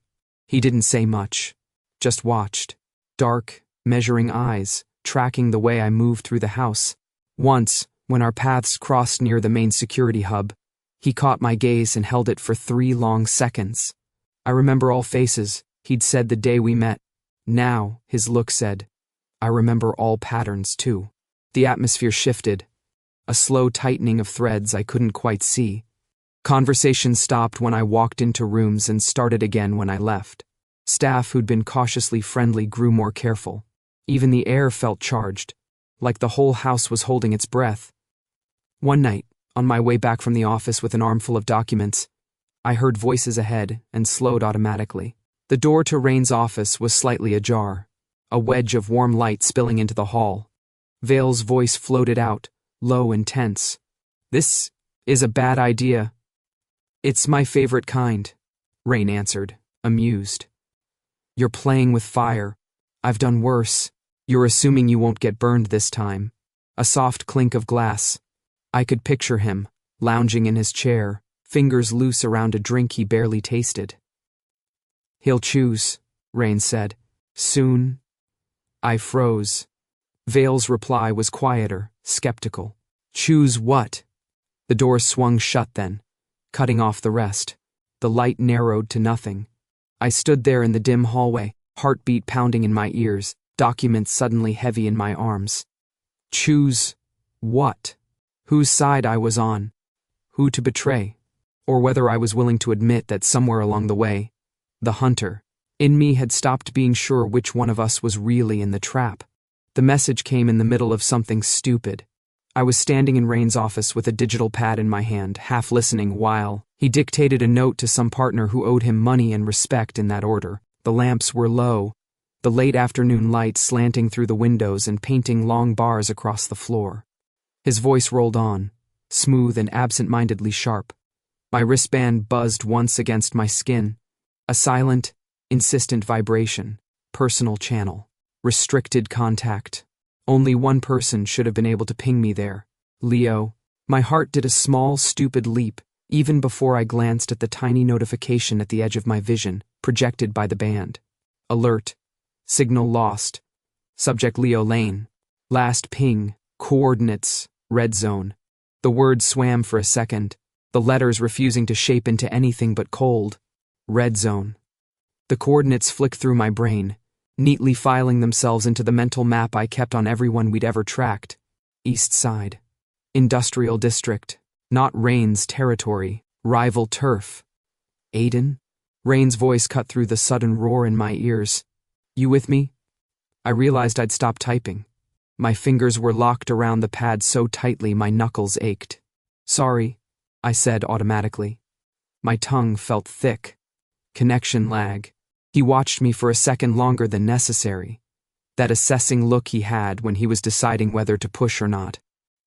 He didn't say much, just watched. Dark, measuring eyes, tracking the way I moved through the house. Once, when our paths crossed near the main security hub, he caught my gaze and held it for 3 long seconds. I remember all faces, he'd said the day we met. Now, his look said, I remember all patterns too. The atmosphere shifted, a slow tightening of threads I couldn't quite see. Conversation stopped when I walked into rooms and started again when I left. Staff who'd been cautiously friendly grew more careful. Even the air felt charged, like the whole house was holding its breath. One night, on my way back from the office with an armful of documents, I heard voices ahead and slowed automatically. The door to Reyn's office was slightly ajar, a wedge of warm light spilling into the hall. Vale's voice floated out, low and tense. This is a bad idea. It's my favorite kind, Reyn answered, amused. You're playing with fire. I've done worse. You're assuming you won't get burned this time. A soft clink of glass. I could picture him, lounging in his chair, fingers loose around a drink he barely tasted. "He'll choose," Reyn said. "Soon." I froze. Vale's reply was quieter, skeptical. "Choose what?" The door swung shut then, cutting off the rest. The light narrowed to nothing. I stood there in the dim hallway, heartbeat pounding in my ears, documents suddenly heavy in my arms. Choose what? Whose side I was on? Who to betray? Or whether I was willing to admit that somewhere along the way, the hunter in me had stopped being sure which one of us was really in the trap. The message came in the middle of something stupid. I was standing in Reyn's office with a digital pad in my hand, half listening while he dictated a note to some partner who owed him money and respect in that order. The lamps were low, the late afternoon light slanting through the windows and painting long bars across the floor. His voice rolled on, smooth and absent-mindedly sharp. My wristband buzzed once against my skin. A silent, insistent vibration. Personal channel. Restricted contact. Only one person should have been able to ping me there. Leo. My heart did a small, stupid leap, even before I glanced at the tiny notification at the edge of my vision, projected by the band. Alert. Signal lost. Subject Leo Lane. Last ping. Coordinates. Red zone. The words swam for a second, the letters refusing to shape into anything but cold. Red zone. The coordinates flicked through my brain, neatly filing themselves into the mental map I kept on everyone we'd ever tracked. East Side. Industrial District. Not Reyn's territory. Rival turf. Aiden? Reyn's voice cut through the sudden roar in my ears. You with me? I realized I'd stopped typing. My fingers were locked around the pad so tightly my knuckles ached. Sorry, I said automatically. My tongue felt thick. Connection lag. He watched me for a second longer than necessary. That assessing look he had when he was deciding whether to push or not.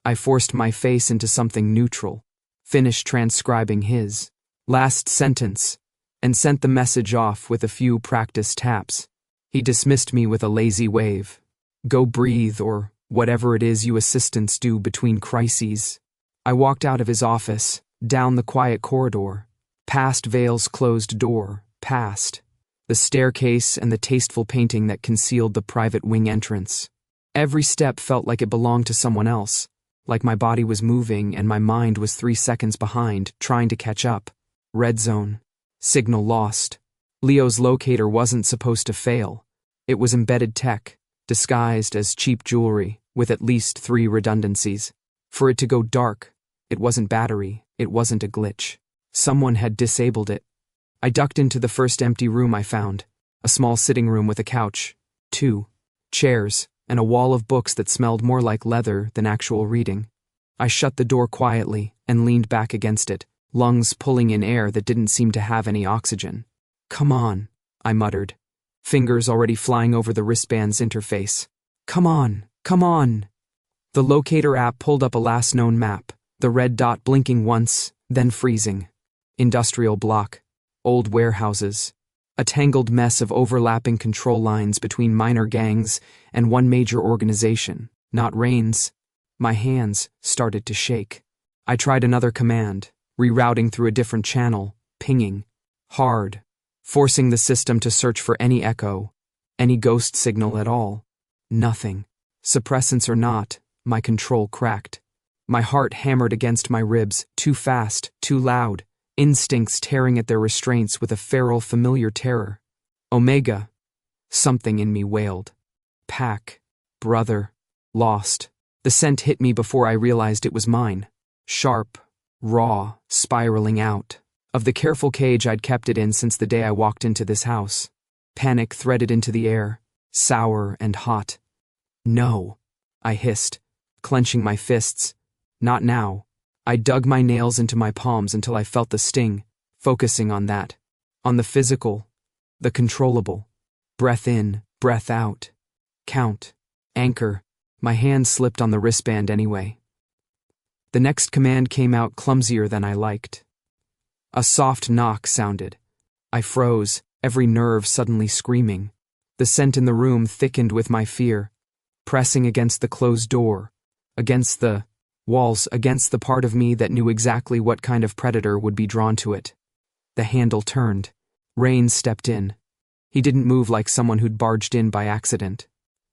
I forced my face into something neutral, finished transcribing his last sentence, and sent the message off with a few practice taps. He dismissed me with a lazy wave. Go breathe, or whatever it is you assistants do between crises. I walked out of his office, down the quiet corridor, past Vale's closed door, past the staircase and the tasteful painting that concealed the private wing entrance. Every step felt like it belonged to someone else, like my body was moving and my mind was 3 seconds behind, trying to catch up. Red zone. Signal lost. Leo's locator wasn't supposed to fail. It was embedded tech, disguised as cheap jewelry, with at least 3 redundancies. For it to go dark, it wasn't battery, it wasn't a glitch. Someone had disabled it. I ducked into the first empty room I found, a small sitting room with a couch, 2 chairs, and a wall of books that smelled more like leather than actual reading. I shut the door quietly and leaned back against it, lungs pulling in air that didn't seem to have any oxygen. Come on, I muttered, fingers already flying over the wristband's interface. Come on, come on. The locator app pulled up a last known map, the red dot blinking once, then freezing. Industrial block, old warehouses, a tangled mess of overlapping control lines between minor gangs and one major organization, not Reyn's. My hands started to shake. I tried another command, rerouting through a different channel, pinging, hard, forcing the system to search for any echo, any ghost signal at all. Nothing. Suppressants or not, my control cracked. My heart hammered against my ribs, too fast, too loud, instincts tearing at their restraints with a feral, familiar terror. Omega. Something in me wailed. Pack. Brother. Lost. The scent hit me before I realized it was mine. Sharp. Raw. Spiraling out. Of the careful cage I'd kept it in since the day I walked into this house. Panic threaded into the air. Sour and hot. No. I hissed, clenching my fists. Not now. I dug my nails into my palms until I felt the sting, focusing on that. On the physical. The controllable. Breath in, breath out. Count. Anchor. My hand slipped on the wristband anyway. The next command came out clumsier than I liked. A soft knock sounded. I froze, every nerve suddenly screaming. The scent in the room thickened with my fear. Pressing against the closed door, against the walls, against the part of me that knew exactly what kind of predator would be drawn to it. The handle turned. Reyn stepped in. He didn't move like someone who'd barged in by accident.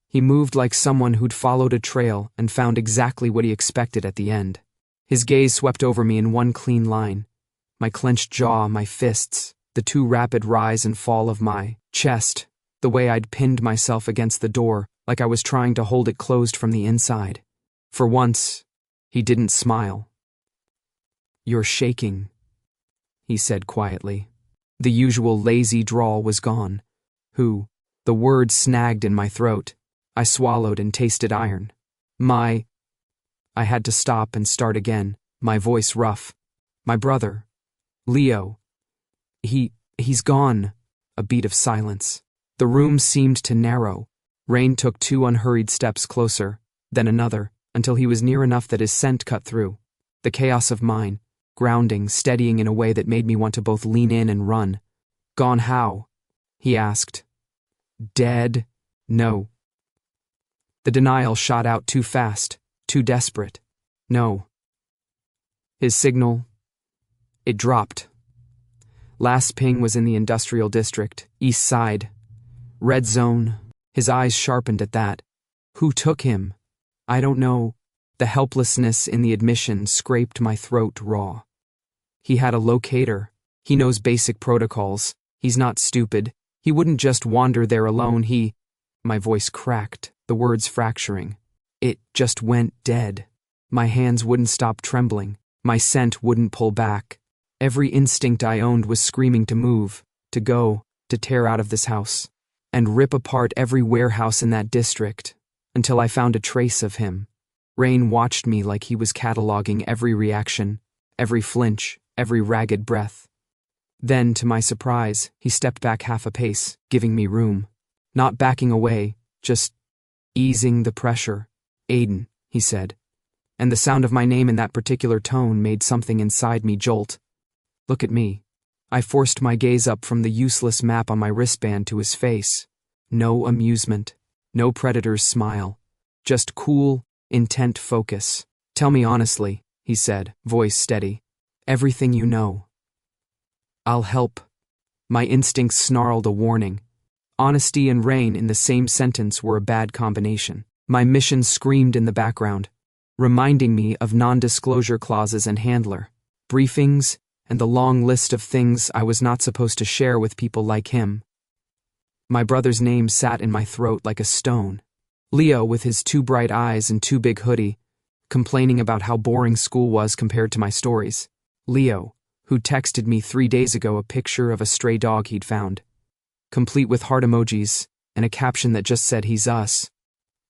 He moved like someone who'd followed a trail and found exactly what he expected at the end. His gaze swept over me in one clean line. My clenched jaw, my fists, the too rapid rise and fall of my chest, the way I'd pinned myself against the door like I was trying to hold it closed from the inside. For once, he didn't smile. "You're shaking," he said quietly. The usual lazy drawl was gone. "Who?" The word snagged in my throat. I swallowed and tasted iron. I had to stop and start again, my voice rough. "My brother. Leo. He's gone." A beat of silence. The room seemed to narrow. Reyn took 2 unhurried steps closer, then another, until he was near enough that his scent cut through. The chaos of mine, grounding, steadying in a way that made me want to both lean in and run. "Gone how?" he asked. "Dead? No." The denial shot out too fast, too desperate. "No." His signal, it dropped. Last ping was in the industrial district, east side. Red zone. His eyes sharpened at that. "Who took him?" "I don't know." The helplessness in the admission scraped my throat raw. "He had a locator. He knows basic protocols. He's not stupid. He wouldn't just wander there alone. My voice cracked, the words fracturing. "It just went dead." My hands wouldn't stop trembling. My scent wouldn't pull back. Every instinct I owned was screaming to move, to go, to tear out of this house, and rip apart every warehouse in that district, until I found a trace of him. Reyn watched me like he was cataloging every reaction, every flinch, every ragged breath. Then, to my surprise, he stepped back half a pace, giving me room. Not backing away, just easing the pressure. "Aiden," he said. And the sound of my name in that particular tone made something inside me jolt. "Look at me." I forced my gaze up from the useless map on my wristband to his face. No amusement, no predator's smile, just cool, intent focus. "Tell me honestly," he said, voice steady. "Everything you know." "I'll help." My instincts snarled a warning. Honesty and Reyn in the same sentence were a bad combination. My mission screamed in the background, reminding me of non-disclosure clauses and handler, briefings, and the long list of things I was not supposed to share with people like him. My brother's name sat in my throat like a stone. Leo, with his 2 bright eyes and too big hoodie, complaining about how boring school was compared to my stories. Leo, who texted me 3 days ago a picture of a stray dog he'd found, complete with heart emojis and a caption that just said he's us.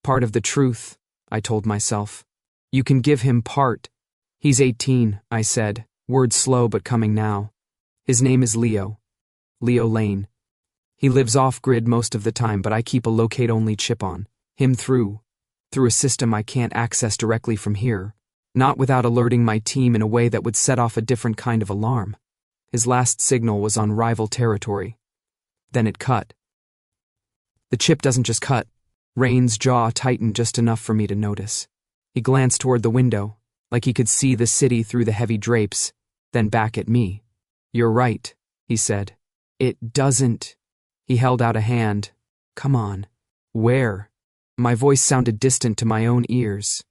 Part of the truth, I told myself. You can give him part. He's 18, I said, words slow but coming now. His name is Leo. Leo Lane. He lives off-grid most of the time, but I keep a locate-only chip on him through a system I can't access directly from here, not without alerting my team in a way that would set off a different kind of alarm. His last signal was on rival territory. Then it cut. The chip doesn't just cut. Reyn's jaw tightened just enough for me to notice. He glanced toward the window, like he could see the city through the heavy drapes, then back at me. You're right, he said. It doesn't. He held out a hand. Come on. Where? My voice sounded distant to my own ears.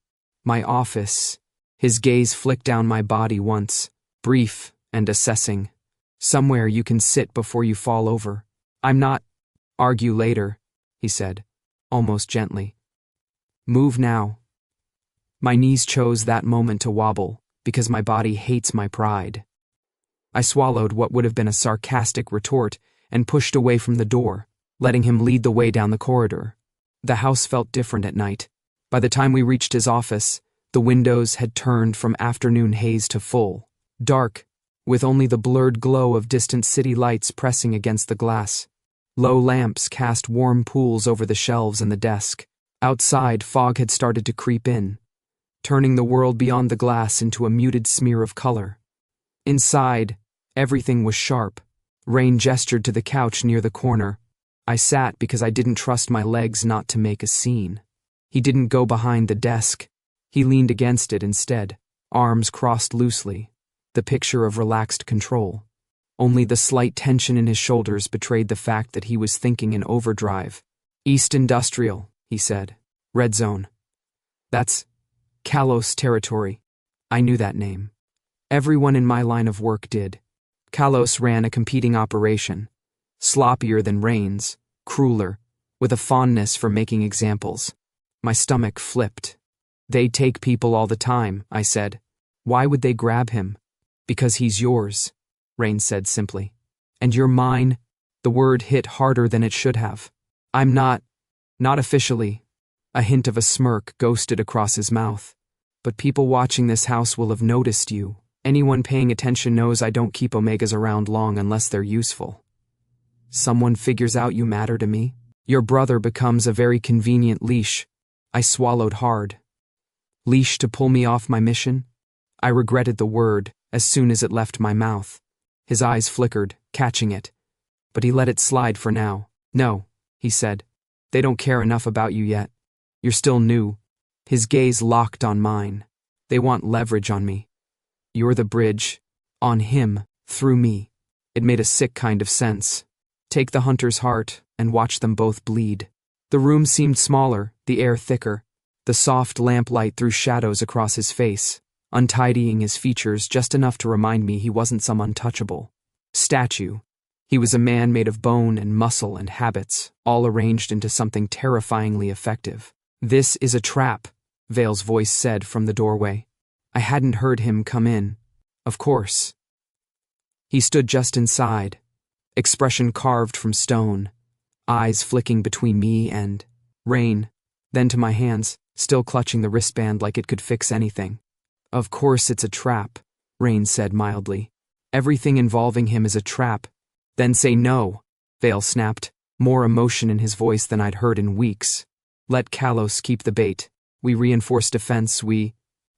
My office. His gaze flicked down my body once, brief and assessing. Somewhere you can sit before you fall over. I'm not. Argue later, he said, almost gently. Move now. My knees chose that moment to wobble, because my body hates my pride. I swallowed what would have been a sarcastic retort and pushed away from the door, letting him lead the way down the corridor. The house felt different at night. By the time we reached his office, the windows had turned from afternoon haze to full, dark, with only the blurred glow of distant city lights pressing against the glass. Low lamps cast warm pools over the shelves and the desk. Outside, fog had started to creep in, turning the world beyond the glass into a muted smear of color. Inside, everything was sharp. Reyn gestured to the couch near the corner. I sat because I didn't trust my legs not to make a scene. He didn't go behind the desk. He leaned against it instead, arms crossed loosely, the picture of relaxed control. Only the slight tension in his shoulders betrayed the fact that he was thinking in overdrive. East Industrial, he said. Red Zone. That's Kalos territory. I knew that name. Everyone in my line of work did. Kalos ran a competing operation, sloppier than Reyn's, crueler, with a fondness for making examples. My stomach flipped. They take people all the time, I said. Why would they grab him? Because he's yours, Reyn said simply. And you're mine. The word hit harder than it should have. I'm not officially. A hint of a smirk ghosted across his mouth. But people watching this house will have noticed you. Anyone paying attention knows I don't keep Omegas around long unless they're useful. Someone figures out you matter to me. Your brother becomes a very convenient leash. I swallowed hard. Leash to pull me off my mission? I regretted the word as soon as it left my mouth. His eyes flickered, catching it. But he let it slide for now. No, he said. They don't care enough about you yet. You're still new. His gaze locked on mine. They want leverage on me. You're the bridge. On him, through me. It made a sick kind of sense. Take the hunter's heart and watch them both bleed. The room seemed smaller, the air thicker. The soft lamplight threw shadows across his face, untidying his features just enough to remind me he wasn't some untouchable statue. He was a man made of bone and muscle and habits, all arranged into something terrifyingly effective. This is a trap, Vale's voice said from the doorway. I hadn't heard him come in. Of course. He stood just inside, expression carved from stone, eyes flicking between me and Reyn, then to my hands, still clutching the wristband like it could fix anything. Of course it's a trap, Reyn said mildly. Everything involving him is a trap. Then say no, Vale snapped, more emotion in his voice than I'd heard in weeks. Let Kalos keep the bait. We reinforce defense,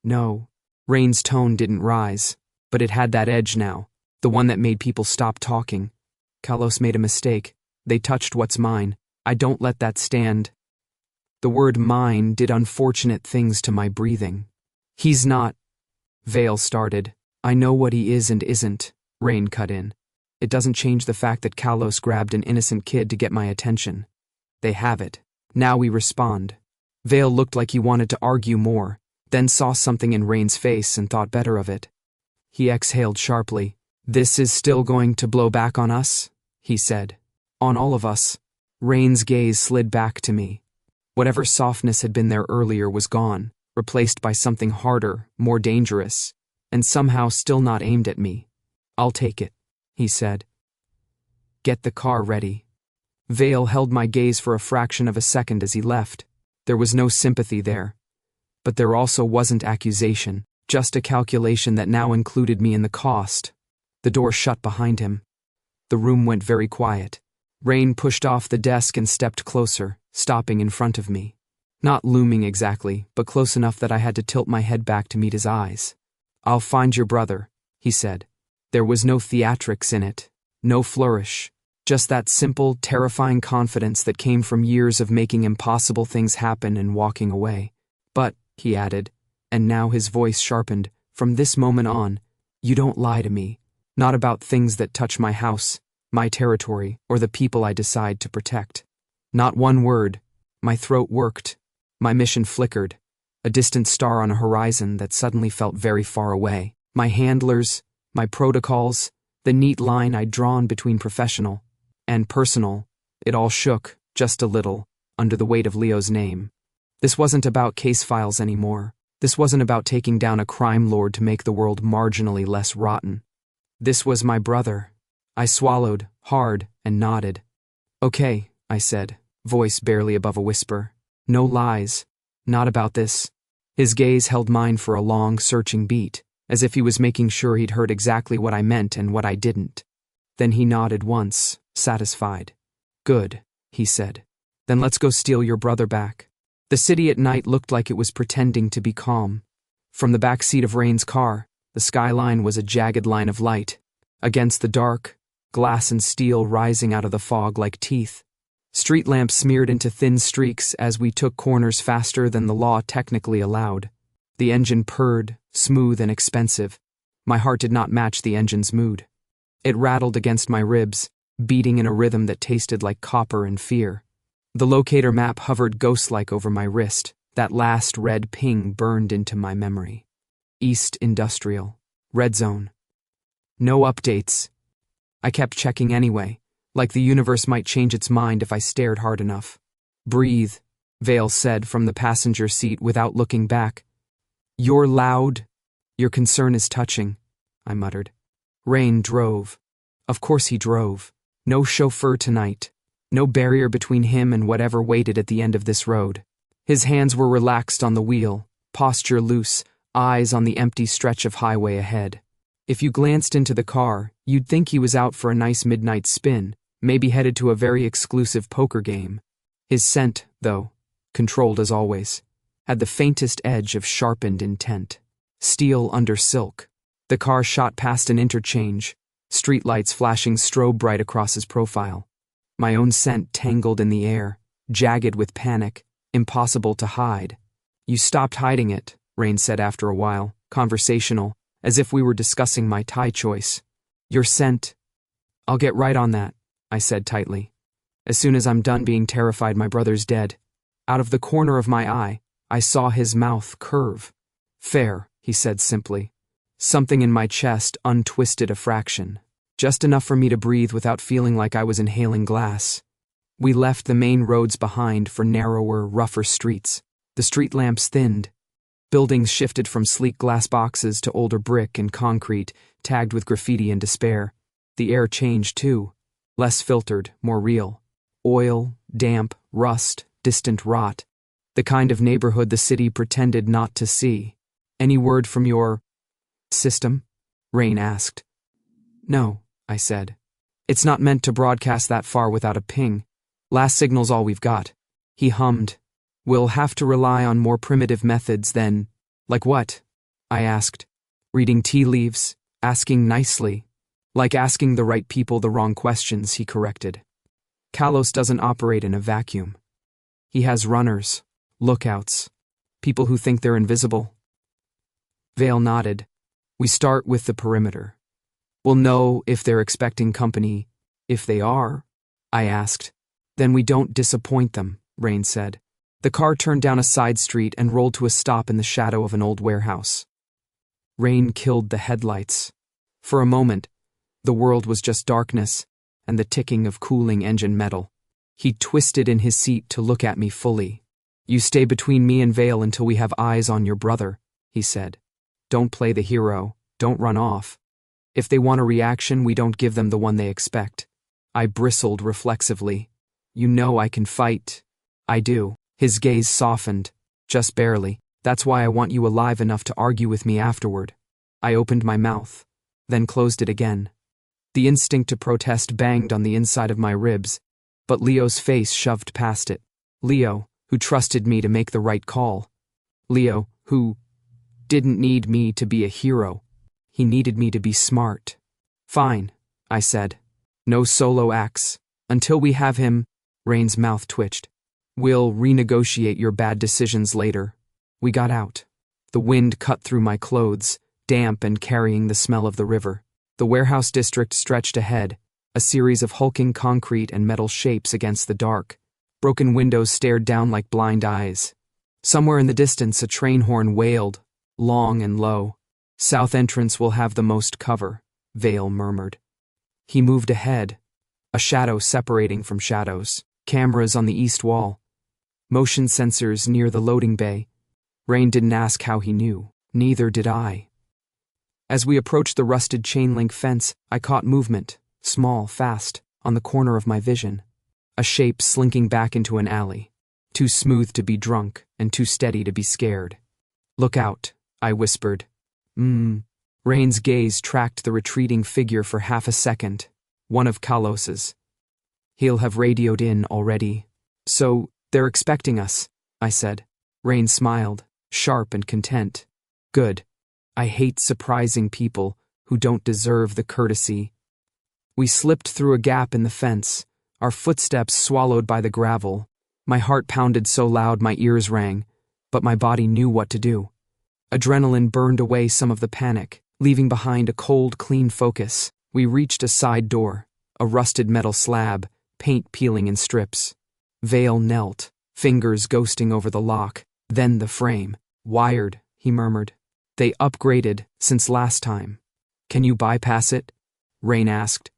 No. Reyn's tone didn't rise, but it had that edge now, the one that made people stop talking. Kalos made a mistake. They touched what's mine. I don't let that stand. The word mine did unfortunate things to my breathing. He's not. Vale started. I know what he is and isn't, Reyn cut in. It doesn't change the fact that Kalos grabbed an innocent kid to get my attention. They have it. Now we respond. Vale looked like he wanted to argue more, then saw something in Reyn's face and thought better of it. He exhaled sharply. This is still going to blow back on us, he said. On all of us. Reyn's gaze slid back to me. Whatever softness had been there earlier was gone, replaced by something harder, more dangerous, and somehow still not aimed at me. I'll take it, he said. Get the car ready. Vale held my gaze for a fraction of a second as he left. There was no sympathy there. But there also wasn't accusation, just a calculation that now included me in the cost. The door shut behind him. The room went very quiet. Reyn pushed off the desk and stepped closer, stopping in front of me. Not looming exactly, but close enough that I had to tilt my head back to meet his eyes. I'll find your brother, he said. There was no theatrics in it, no flourish, just that simple, terrifying confidence that came from years of making impossible things happen and walking away. But, he added, and now his voice sharpened, from this moment on, you don't lie to me, not about things that touch my house, my territory, or the people I decide to protect. Not one word. My throat worked. My mission flickered, a distant star on a horizon that suddenly felt very far away. My handlers, my protocols, the neat line I'd drawn between professional and personal, it all shook, just a little, under the weight of Leo's name. This wasn't about case files anymore. This wasn't about taking down a crime lord to make the world marginally less rotten. This was my brother. I swallowed, hard, and nodded. Okay, I said, voice barely above a whisper. No lies. Not about this. His gaze held mine for a long, searching beat, as if he was making sure he'd heard exactly what I meant and what I didn't. Then he nodded once, satisfied. Good, he said. Then let's go steal your brother back. The city at night looked like it was pretending to be calm. From the back seat of Reyn's car, the skyline was a jagged line of light. Against the dark, glass and steel rising out of the fog like teeth. Street lamps smeared into thin streaks as we took corners faster than the law technically allowed. The engine purred, smooth and expensive. My heart did not match the engine's mood. It rattled against my ribs, beating in a rhythm that tasted like copper and fear. The locator map hovered ghost-like over my wrist. That last red ping burned into my memory. East Industrial. Red Zone. No updates. I kept checking anyway, like the universe might change its mind if I stared hard enough. Breathe, Vale said from the passenger seat without looking back. You're loud. Your concern is touching, I muttered. Reyn drove. Of course he drove. No chauffeur tonight. No barrier between him and whatever waited at the end of this road. His hands were relaxed on the wheel, posture loose, eyes on the empty stretch of highway ahead. If you glanced into the car, you'd think he was out for a nice midnight spin, maybe headed to a very exclusive poker game. His scent, though, controlled as always, had the faintest edge of sharpened intent. Steel under silk. The car shot past an interchange, streetlights flashing strobe bright across his profile. My own scent tangled in the air, jagged with panic, impossible to hide. You stopped hiding it, Reyn said after a while, conversational, as if we were discussing my tie choice. Your scent. I'll get right on that, I said tightly. As soon as I'm done being terrified my brother's dead. Out of the corner of my eye, I saw his mouth curve. Fair, he said simply. Something in my chest untwisted a fraction. Just enough for me to breathe without feeling like I was inhaling glass. We left the main roads behind for narrower, rougher streets. The street lamps thinned. Buildings shifted from sleek glass boxes to older brick and concrete, tagged with graffiti and despair. The air changed too. Less filtered, more real. Oil, damp, rust, distant rot. The kind of neighborhood the city pretended not to see. Any word from your system? Reyn asked. No, I said. It's not meant to broadcast that far without a ping. Last signal's all we've got. He hummed. We'll have to rely on more primitive methods than… Like what? I asked. Reading tea leaves, asking nicely. Like asking the right people the wrong questions, he corrected. Kalos doesn't operate in a vacuum. He has runners, lookouts, people who think they're invisible. Vale nodded. We start with the perimeter. We'll know if they're expecting company. If they are, I asked. Then we don't disappoint them, Reyn said. The car turned down a side street and rolled to a stop in the shadow of an old warehouse. Reyn killed the headlights. For a moment, the world was just darkness and the ticking of cooling engine metal. He twisted in his seat to look at me fully. You stay between me and Vale until we have eyes on your brother, he said. Don't play the hero, don't run off. If they want a reaction, we don't give them the one they expect. I bristled reflexively. You know I can fight. I do. His gaze softened. Just barely. That's why I want you alive enough to argue with me afterward. I opened my mouth, then closed it again. The instinct to protest banged on the inside of my ribs, but Leo's face shoved past it. Leo, who trusted me to make the right call. Leo, who didn't need me to be a hero. He needed me to be smart. Fine, I said. No solo acts. Until we have him… Reyn's mouth twitched. We'll renegotiate your bad decisions later. We got out. The wind cut through my clothes, damp and carrying the smell of the river. The warehouse district stretched ahead, a series of hulking concrete and metal shapes against the dark. Broken windows stared down like blind eyes. Somewhere in the distance a train horn wailed, long and low. South entrance will have the most cover, Vale murmured. He moved ahead, a shadow separating from shadows. Cameras on the east wall. Motion sensors near the loading bay. Reyn didn't ask how he knew. Neither did I. As we approached the rusted chain-link fence, I caught movement, small, fast, on the corner of my vision. A shape slinking back into an alley. Too smooth to be drunk, and too steady to be scared. Look out, I whispered. Reyn's gaze tracked the retreating figure for half a second. One of Kalos's. He'll have radioed in already. So, they're expecting us, I said. Reyn smiled, sharp and content. Good. I hate surprising people who don't deserve the courtesy. We slipped through a gap in the fence, our footsteps swallowed by the gravel. My heart pounded so loud my ears rang, but my body knew what to do. Adrenaline burned away some of the panic, leaving behind a cold, clean focus. We reached a side door, a rusted metal slab, paint peeling in strips. Vale knelt, fingers ghosting over the lock, then the frame. Wired, he murmured. They upgraded since last time. Can you bypass it? Reyn asked.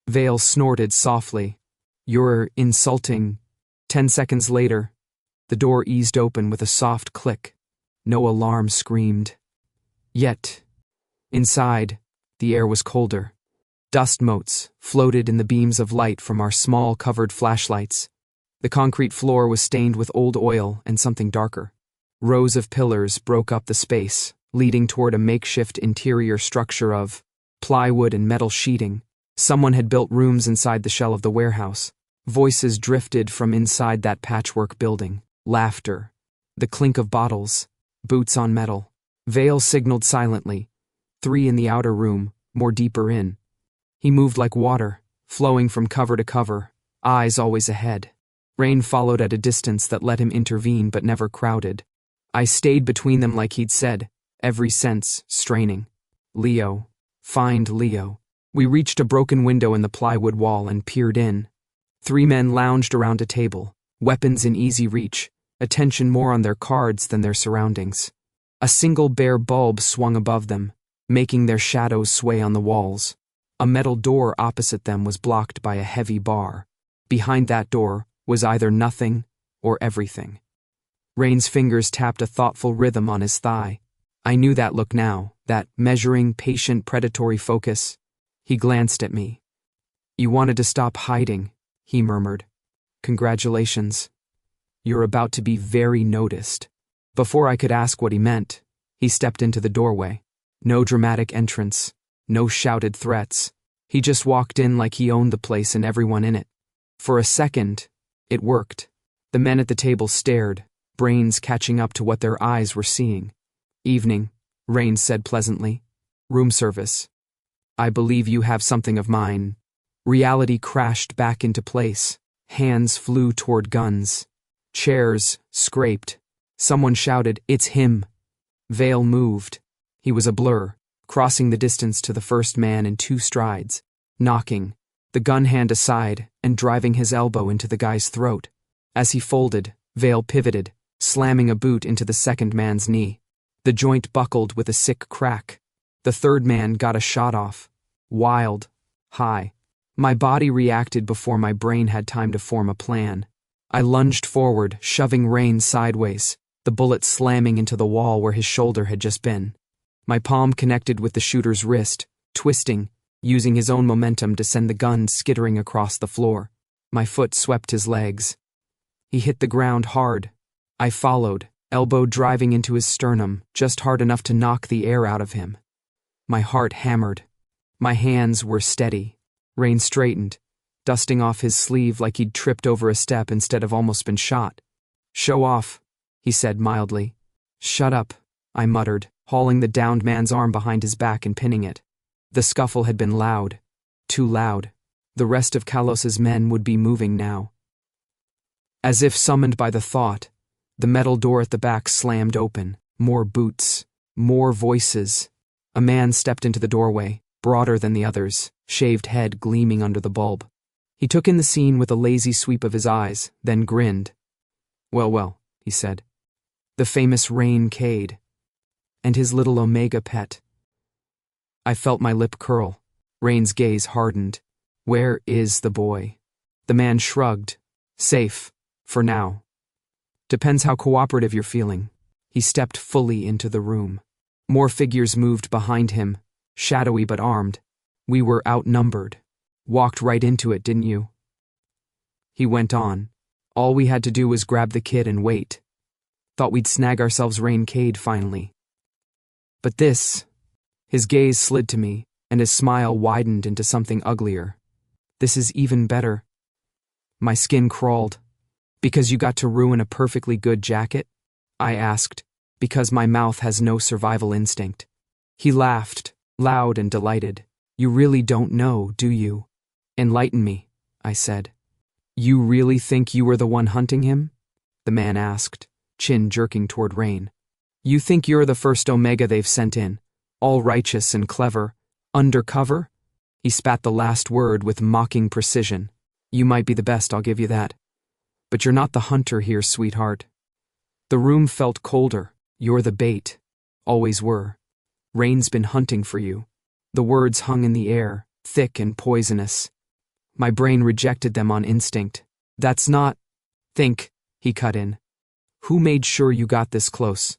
Vale snorted softly. You're insulting. 10 seconds later, the door eased open with a soft click. No alarm screamed. Yet, inside, the air was colder. Dust motes floated in the beams of light from our small covered flashlights. The concrete floor was stained with old oil and something darker. Rows of pillars broke up the space, leading toward a makeshift interior structure of plywood and metal sheeting. Someone had built rooms inside the shell of the warehouse. Voices drifted from inside that patchwork building. Laughter. The clink of bottles. Boots on metal. Vale signaled silently. 3 in the outer room, more deeper in. He moved like water, flowing from cover to cover, eyes always ahead. Reyn followed at a distance that let him intervene but never crowded. I stayed between them like he'd said, every sense straining. Leo. Find Leo. We reached a broken window in the plywood wall and peered in. 3 men lounged around a table, weapons in easy reach, attention more on their cards than their surroundings. A single bare bulb swung above them, making their shadows sway on the walls. A metal door opposite them was blocked by a heavy bar. Behind that door was either nothing or everything. Reyn's fingers tapped a thoughtful rhythm on his thigh. I knew that look now, that measuring, patient, predatory focus. He glanced at me. You wanted to stop hiding, he murmured. Congratulations. You're about to be very noticed. Before I could ask what he meant, he stepped into the doorway. No dramatic entrance, no shouted threats. He just walked in like he owned the place and everyone in it. For a second, it worked. The men at the table stared, brains catching up to what their eyes were seeing. Evening, Reyn said pleasantly. Room service. I believe you have something of mine. Reality crashed back into place. Hands flew toward guns. Chairs scraped. Someone shouted, "It's him!" Vale moved. He was a blur, crossing the distance to the first man in 2 strides, knocking, the gun hand aside and driving his elbow into the guy's throat. As he folded, Vale pivoted, slamming a boot into the second man's knee. The joint buckled with a sick crack. The third man got a shot off. Wild. High. My body reacted before my brain had time to form a plan. I lunged forward, shoving Reyn sideways, the bullet slamming into the wall where his shoulder had just been. My palm connected with the shooter's wrist, twisting, using his own momentum to send the gun skittering across the floor. My foot swept his legs. He hit the ground hard. I followed, elbow driving into his sternum, just hard enough to knock the air out of him. My heart hammered. My hands were steady. Reyn straightened, dusting off his sleeve like he'd tripped over a step instead of almost been shot. Show off, he said mildly. Shut up, I muttered, hauling the downed man's arm behind his back and pinning it. The scuffle had been loud. Too loud. The rest of Kalos's men would be moving now. As if summoned by the thought, the metal door at the back slammed open. More boots. More voices. A man stepped into the doorway, broader than the others, shaved head gleaming under the bulb. He took in the scene with a lazy sweep of his eyes, then grinned. Well, he said. The famous Reyn Cade. And his little Omega pet. I felt my lip curl. Reyn's gaze hardened. Where is the boy? The man shrugged. Safe. For now. Depends how cooperative you're feeling. He stepped fully into the room. More figures moved behind him, shadowy but armed. We were outnumbered. Walked right into it, didn't you? He went on. All we had to do was grab the kid and wait. Thought we'd snag ourselves Reyn Cade finally. But this... His gaze slid to me, and his smile widened into something uglier. This is even better. My skin crawled. Because you got to ruin a perfectly good jacket? I asked, because my mouth has no survival instinct. He laughed, loud and delighted. You really don't know, do you? Enlighten me, I said. You really think you were the one hunting him? The man asked, chin jerking toward Reyn. You think you're the first Omega they've sent in, all righteous and clever, undercover? He spat the last word with mocking precision. You might be the best, I'll give you that. But you're not the hunter here, sweetheart. The room felt colder. You're the bait. Always were. Reyn's been hunting for you. The words hung in the air, thick and poisonous. My brain rejected them on instinct. That's not... Think, he cut in. Who made sure you got this close?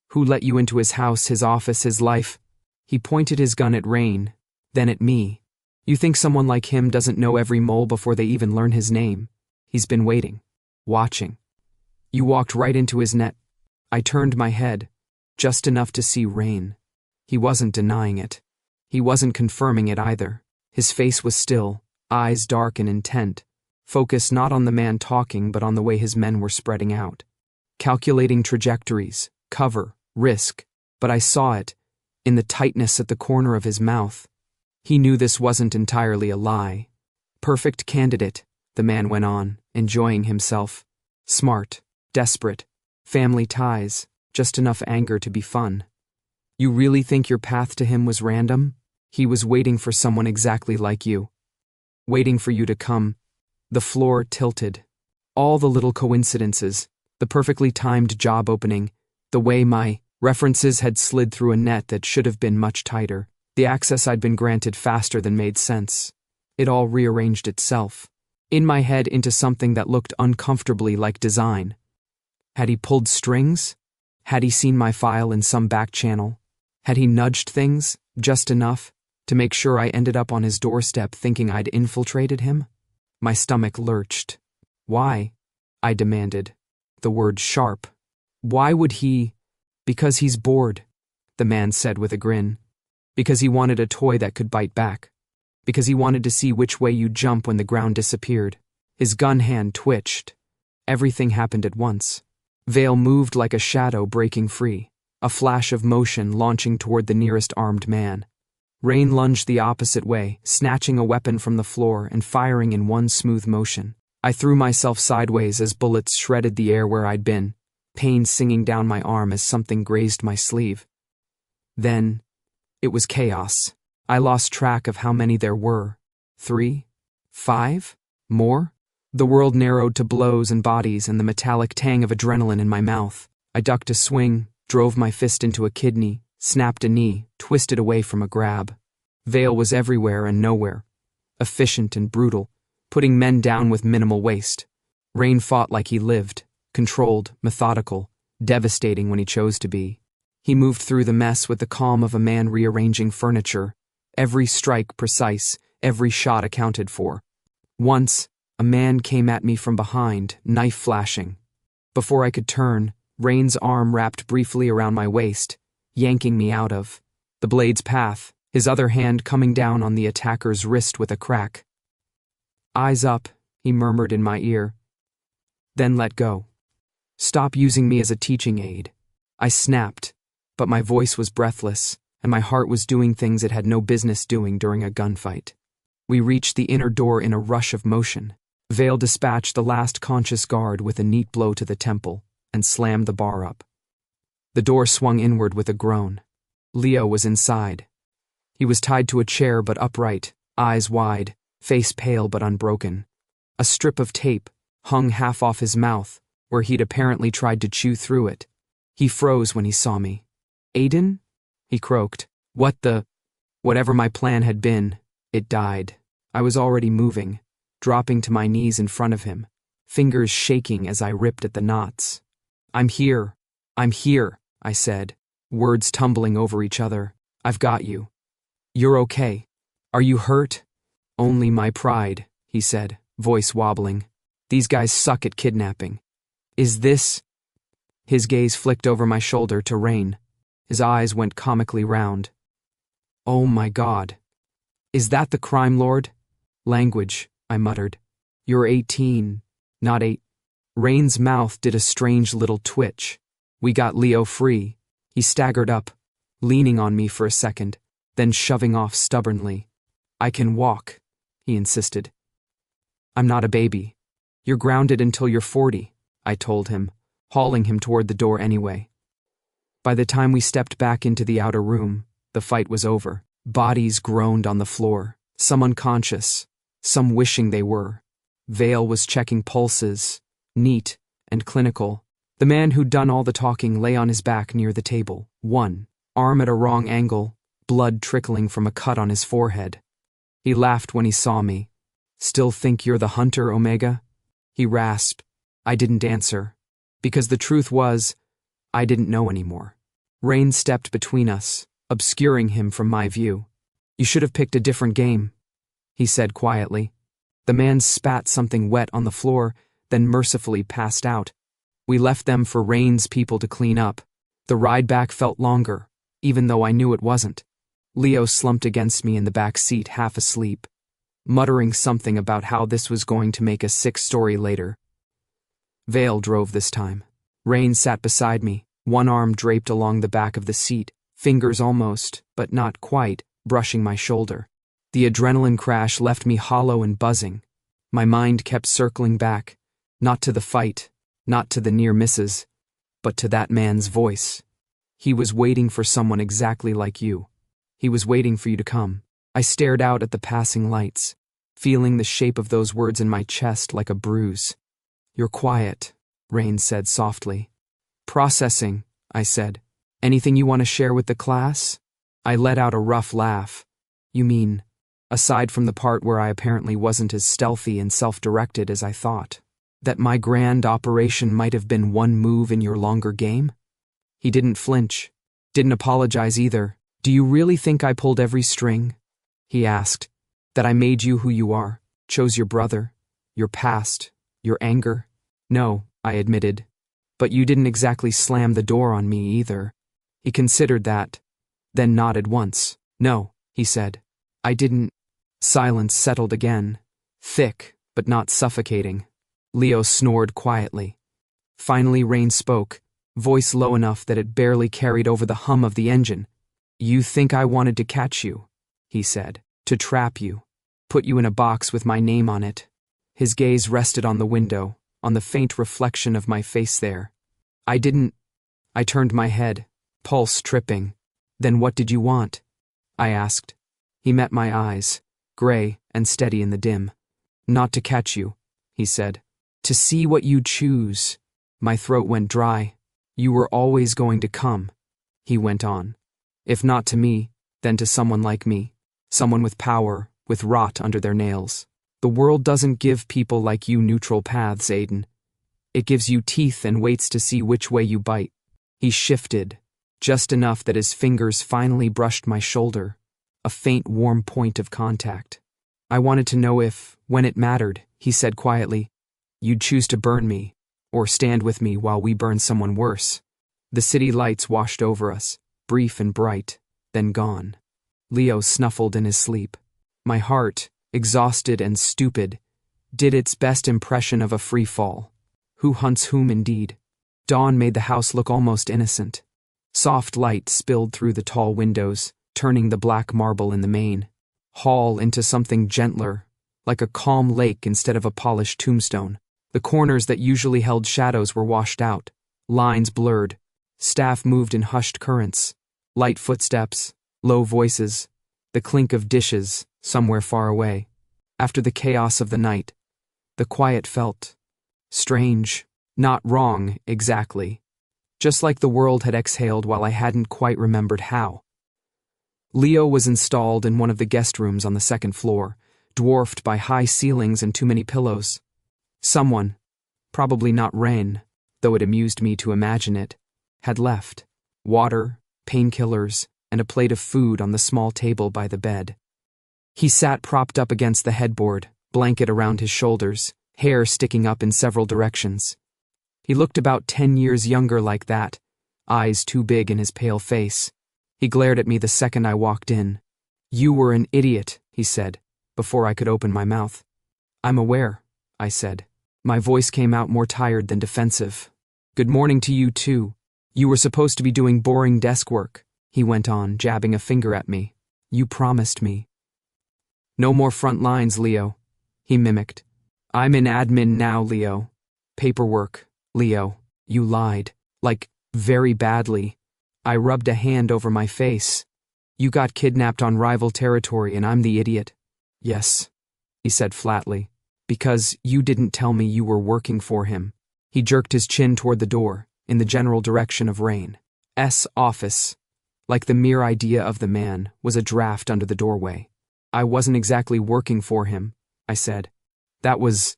Who let you into his house, his office, his life? He pointed his gun at Reyn, then at me. You think someone like him doesn't know every mole before they even learn his name? He's been waiting, watching. You walked right into his net. I turned my head, just enough to see Reyn. He wasn't denying it. He wasn't confirming it either. His face was still, eyes dark and intent, focused not on the man talking but on the way his men were spreading out. Calculating trajectories, cover, risk, but I saw it, in the tightness at the corner of his mouth. He knew this wasn't entirely a lie. Perfect candidate, the man went on, enjoying himself. Smart, desperate, family ties, just enough anger to be fun. You really think your path to him was random? He was waiting for someone exactly like you. Waiting for you to come. The floor tilted. All the little coincidences, the perfectly timed job opening, the way my references had slid through a net that should have been much tighter, the access I'd been granted faster than made sense. It all rearranged itself, in my head into something that looked uncomfortably like design. Had he pulled strings? Had he seen my file in some back channel? Had he nudged things, just enough, to make sure I ended up on his doorstep thinking I'd infiltrated him? My stomach lurched. Why? I demanded, the word sharp. Why would he? Because he's bored, the man said with a grin. Because he wanted a toy that could bite back. Because he wanted to see which way you'd jump when the ground disappeared. His gun hand twitched. Everything happened at once. Veil moved like a shadow breaking free, a flash of motion launching toward the nearest armed man. Reyn lunged the opposite way, snatching a weapon from the floor and firing in one smooth motion. I threw myself sideways as bullets shredded the air where I'd been, pain singing down my arm as something grazed my sleeve. Then, it was chaos. I lost track of how many there were. 3? 5? More? The world narrowed to blows and bodies and the metallic tang of adrenaline in my mouth. I ducked a swing, drove my fist into a kidney, snapped a knee, twisted away from a grab. Veil was everywhere and nowhere. Efficient and brutal, putting men down with minimal waste. Reyn fought like he lived, controlled, methodical, devastating when he chose to be. He moved through the mess with the calm of a man rearranging furniture, every strike precise, every shot accounted for. Once, a man came at me from behind, knife flashing. Before I could turn, Reyn's arm wrapped briefly around my waist, yanking me out of the blade's path, his other hand coming down on the attacker's wrist with a crack. Eyes up, he murmured in my ear. Then let go. Stop using me as a teaching aid. I snapped, but my voice was breathless, and my heart was doing things it had no business doing during a gunfight. We reached the inner door in a rush of motion. Veil dispatched the last conscious guard with a neat blow to the temple and slammed the bar up. The door swung inward with a groan. Leo was inside. He was tied to a chair but upright, eyes wide, face pale but unbroken. A strip of tape hung half off his mouth, where he'd apparently tried to chew through it. He froze when he saw me. Aiden? He croaked. What the? Whatever my plan had been, it died. I was already moving, dropping to my knees in front of him, fingers shaking as I ripped at the knots. I'm here, I said, words tumbling over each other. I've got you. You're okay. Are you hurt? Only my pride, he said, voice wobbling. These guys suck at kidnapping. Is this? His gaze flicked over my shoulder to Reyn. His eyes went comically round. Oh my God. Is that the crime lord? Language, I muttered. You're 18, not 8. Reyn's mouth did a strange little twitch. We got Leo free. He staggered up, leaning on me for a second, then shoving off stubbornly. I can walk, he insisted. I'm not a baby. You're grounded until you're 40, I told him, hauling him toward the door anyway. By the time we stepped back into the outer room, the fight was over. Bodies groaned on the floor, some unconscious, some wishing they were. Vale was checking pulses, neat and clinical. The man who'd done all the talking lay on his back near the table, one arm at a wrong angle, blood trickling from a cut on his forehead. He laughed when he saw me. "Still think you're the hunter, Omega?" he rasped. I didn't answer, because the truth was, I didn't know anymore. Reyn stepped between us, obscuring him from my view. "You should have picked a different game," he said quietly. The man spat something wet on the floor, then mercifully passed out. We left them for Reyn's people to clean up. The ride back felt longer, even though I knew it wasn't. Leo slumped against me in the back seat, half asleep, muttering something about how this was going to make a sick story later. Vale drove this time. Reyn sat beside me, one arm draped along the back of the seat, fingers almost, but not quite, brushing my shoulder. The adrenaline crash left me hollow and buzzing. My mind kept circling back, not to the fight, not to the near misses, but to that man's voice. He was waiting for someone exactly like you. He was waiting for you to come. I stared out at the passing lights, feeling the shape of those words in my chest like a bruise. "You're quiet," Reyn said softly. "Processing," I said. "Anything you want to share with the class?" I let out a rough laugh. "You mean, aside from the part where I apparently wasn't as stealthy and self-directed as I thought, that my grand operation might have been one move in your longer game?" He didn't flinch, didn't apologize either. "Do you really think I pulled every string?" he asked. "That I made you who you are, chose your brother, your past, your anger?" "No," I admitted. "But you didn't exactly slam the door on me either." He considered that, then nodded once. "No," he said. "I didn't." Silence settled again, thick but not suffocating. Leo snored quietly. Finally Reyn spoke, voice low enough that it barely carried over the hum of the engine. "You think I wanted to catch you," he said, "to trap you, put you in a box with my name on it." His gaze rested on the window, on the faint reflection of my face there. "I didn't." I turned my head, pulse tripping. "Then what did you want?" I asked. He met my eyes, gray and steady in the dim. "Not to catch you," he said. "To see what you'd choose." My throat went dry. "You were always going to come," he went on. "If not to me, then to someone like me. Someone with power, with rot under their nails. The world doesn't give people like you neutral paths, Aiden. It gives you teeth and waits to see which way you bite." He shifted, just enough that his fingers finally brushed my shoulder, a faint warm point of contact. "I wanted to know if, when it mattered," he said quietly, "you'd choose to burn me, or stand with me while we burn someone worse." The city lights washed over us, brief and bright, then gone. Leo snuffled in his sleep. My heart, exhausted and stupid, did its best impression of a free fall. Who hunts whom indeed? Dawn made the house look almost innocent. Soft light spilled through the tall windows, turning the black marble in the main hall into something gentler, like a calm lake instead of a polished tombstone. The corners that usually held shadows were washed out, lines blurred. Staff moved in hushed currents. Light footsteps, low voices, the clink of dishes somewhere far away. After the chaos of the night, the quiet felt strange, not wrong exactly, just like the world had exhaled while I hadn't quite remembered how. Leo was installed in one of the guest rooms on the second floor, dwarfed by high ceilings and too many pillows. Someone, probably not Reyn, though it amused me to imagine it, had left. Water, painkillers, and a plate of food on the small table by the bed. He sat propped up against the headboard, blanket around his shoulders, hair sticking up in several directions. He looked about 10 years younger like that, eyes too big in his pale face. He glared at me the second I walked in. "You were an idiot," he said, before I could open my mouth. "I'm aware," I said. My voice came out more tired than defensive. "Good morning to you too. You were supposed to be doing boring desk work," he went on, jabbing a finger at me. "You promised me." "No more front lines, Leo," he mimicked. "I'm in admin now, Leo. Paperwork, Leo. You lied. Like, very badly. I rubbed a hand over my face. You got kidnapped on rival territory and I'm the idiot. Yes, he said flatly. Because you didn't tell me you were working for him. He jerked his chin toward the door, in the general direction of Reyn's office. Like the mere idea of the man was a draft under the doorway. I wasn't exactly working for him, I said. That was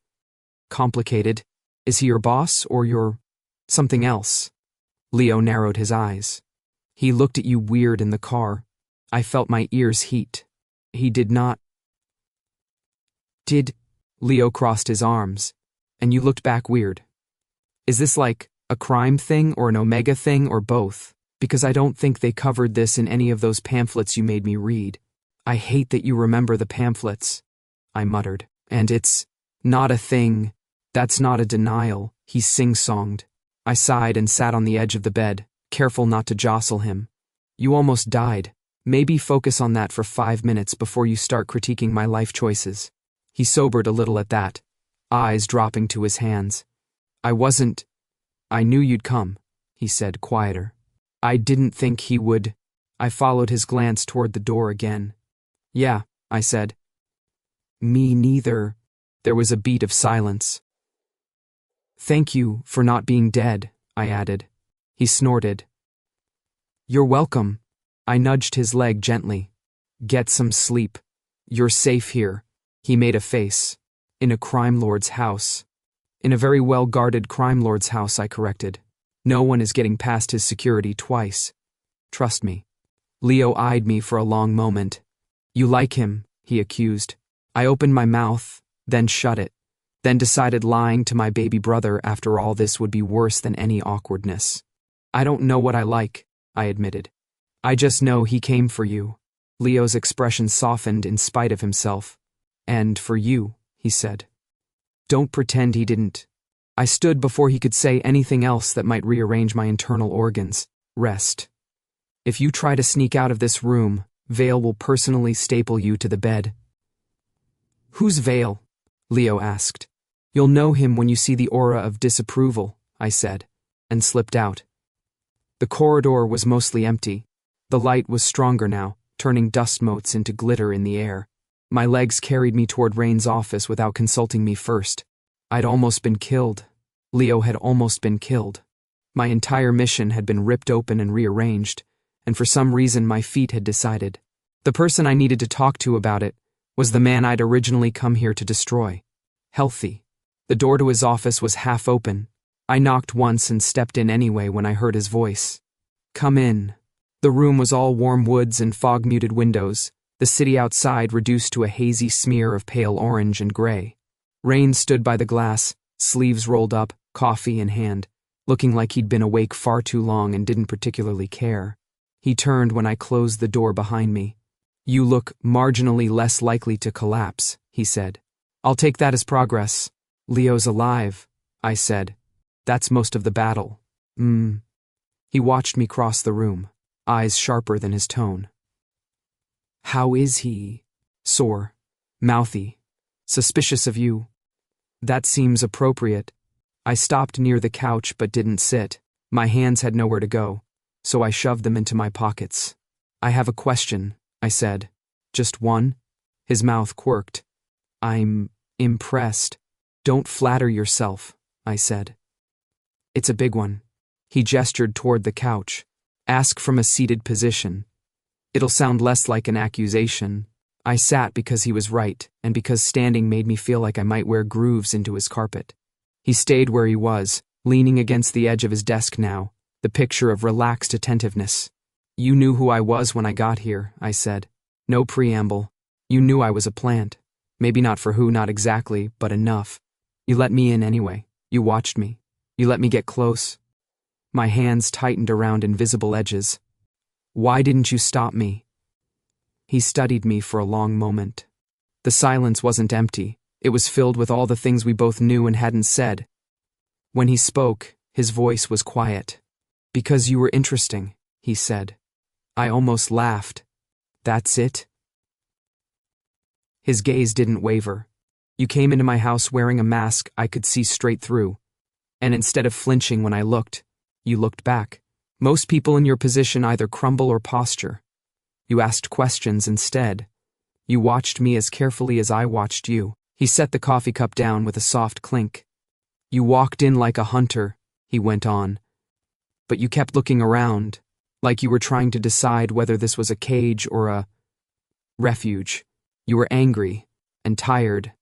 complicated. Is he your boss or your something else? Leo narrowed his eyes. He looked at you weird in the car. I felt my ears heat. He did not. Leo crossed his arms, and you looked back weird. Is this like a crime thing or an Omega thing or both? Because I don't think they covered this in any of those pamphlets you made me read. I hate that you remember the pamphlets, I muttered. And it's not a thing. That's not a denial, he sing-songed. I sighed and sat on the edge of the bed, careful not to jostle him. You almost died. Maybe focus on that for 5 minutes before you start critiquing my life choices. He sobered a little at that, eyes dropping to his hands. I knew you'd come, he said, quieter. I didn't think he would. I followed his glance toward the door again. Yeah, I said. Me neither. There was a beat of silence. Thank you for not being dead, I added. He snorted. You're welcome. I nudged his leg gently. Get some sleep. You're safe here. He made a face. In a crime lord's house. In a very well-guarded crime lord's house, I corrected. No one is getting past his security twice. Trust me. Leo eyed me for a long moment. You like him, he accused. I opened my mouth, then shut it, then decided lying to my baby brother after all this would be worse than any awkwardness. I don't know what I like, I admitted. I just know he came for you. Leo's expression softened in spite of himself. And for you, he said. Don't pretend he didn't. I stood before he could say anything else that might rearrange my internal organs. Rest. If you try to sneak out of this room, Vale will personally staple you to the bed. Who's Vale? Leo asked. You'll know him when you see the aura of disapproval, I said, and slipped out. The corridor was mostly empty. The light was stronger now, turning dust motes into glitter in the air. My legs carried me toward Reyn's office without consulting me first. I'd almost been killed. Leo had almost been killed. My entire mission had been ripped open and rearranged, and for some reason my feet had decided. The person I needed to talk to about it was the man I'd originally come here to destroy. Healthy. The door to his office was half open. I knocked once and stepped in anyway when I heard his voice. Come in. The room was all warm woods and fog-muted windows, the city outside reduced to a hazy smear of pale orange and gray. Reyn stood by the glass, sleeves rolled up, coffee in hand, looking like he'd been awake far too long and didn't particularly care. He turned when I closed the door behind me. You look marginally less likely to collapse, he said. I'll take that as progress. Leo's alive, I said. That's most of the battle. He watched me cross the room, eyes sharper than his tone. How is he? Sore, mouthy, suspicious of you. That seems appropriate. I stopped near the couch but didn't sit. My hands had nowhere to go, so I shoved them into my pockets. I have a question, I said. Just one? His mouth quirked. I'm impressed. Don't flatter yourself, I said. It's a big one. He gestured toward the couch. Ask from a seated position. It'll sound less like an accusation. I sat because he was right, and because standing made me feel like I might wear grooves into his carpet. He stayed where he was, leaning against the edge of his desk now, the picture of relaxed attentiveness. You knew who I was when I got here, I said. No preamble. You knew I was a plant. Maybe not for who, not exactly, but enough. You let me in anyway. You watched me. You let me get close. My hands tightened around invisible edges. Why didn't you stop me? He studied me for a long moment. The silence wasn't empty. It was filled with all the things we both knew and hadn't said. When he spoke, his voice was quiet. Because you were interesting, he said. I almost laughed. That's it? His gaze didn't waver. You came into my house wearing a mask I could see straight through. And instead of flinching when I looked, you looked back. Most people in your position either crumble or posture. You asked questions instead. You watched me as carefully as I watched you. He set the coffee cup down with a soft clink. You walked in like a hunter, he went on. But you kept looking around, like you were trying to decide whether this was a cage or a refuge. You were angry and tired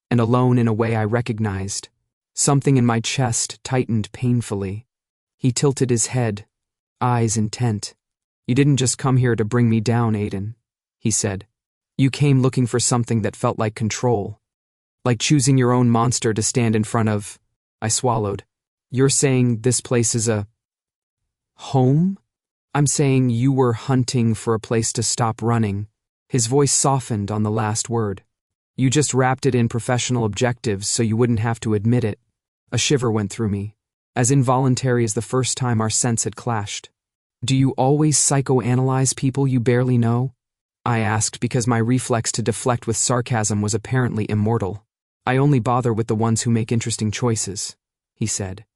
and alone in a way I recognized. Something in my chest tightened painfully. He tilted his head, eyes intent. You didn't just come here to bring me down, Aiden, he said. You came looking for something that felt like control. Like choosing your own monster to stand in front of. I swallowed. You're saying this place is a home? I'm saying you were hunting for a place to stop running. His voice softened on the last word. You just wrapped it in professional objectives so you wouldn't have to admit it. A shiver went through me, as involuntary as the first time our scents had clashed. Do you always psychoanalyze people you barely know? I asked because my reflex to deflect with sarcasm was apparently immortal. I only bother with the ones who make interesting choices, he said.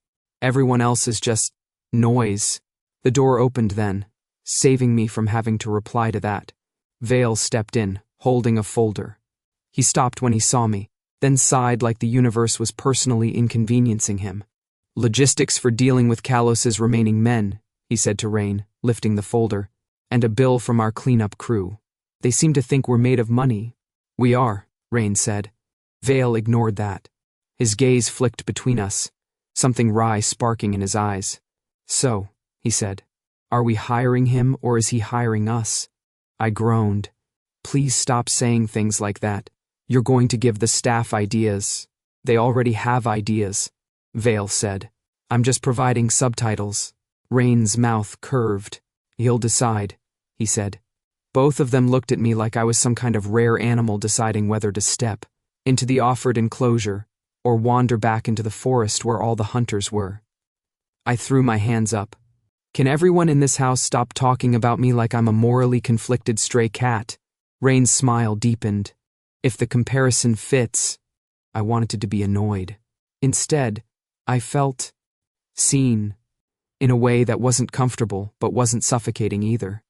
Everyone else is just noise. The door opened then, saving me from having to reply to that. Vale stepped in, holding a folder. He stopped when he saw me, then sighed like the universe was personally inconveniencing him. Logistics for dealing with Kalos's remaining men, he said to Reyn, lifting the folder, and a bill from our cleanup crew. They seem to think we're made of money. We are, Reyn said. Vale ignored that. His gaze flicked between us, something wry sparking in his eyes. So, he said, are we hiring him or is he hiring us? I groaned. Please stop saying things like that. You're going to give the staff ideas. They already have ideas, Vale said. I'm just providing subtitles. Reyn's mouth curved. He'll decide, he said. Both of them looked at me like I was some kind of rare animal deciding whether to step into the offered enclosure or wander back into the forest where all the hunters were. I threw my hands up. Can everyone in this house stop talking about me like I'm a morally conflicted stray cat? Reyn's smile deepened. If the comparison fits, I wanted to be annoyed. Instead, I felt seen, in a way that wasn't comfortable but wasn't suffocating either.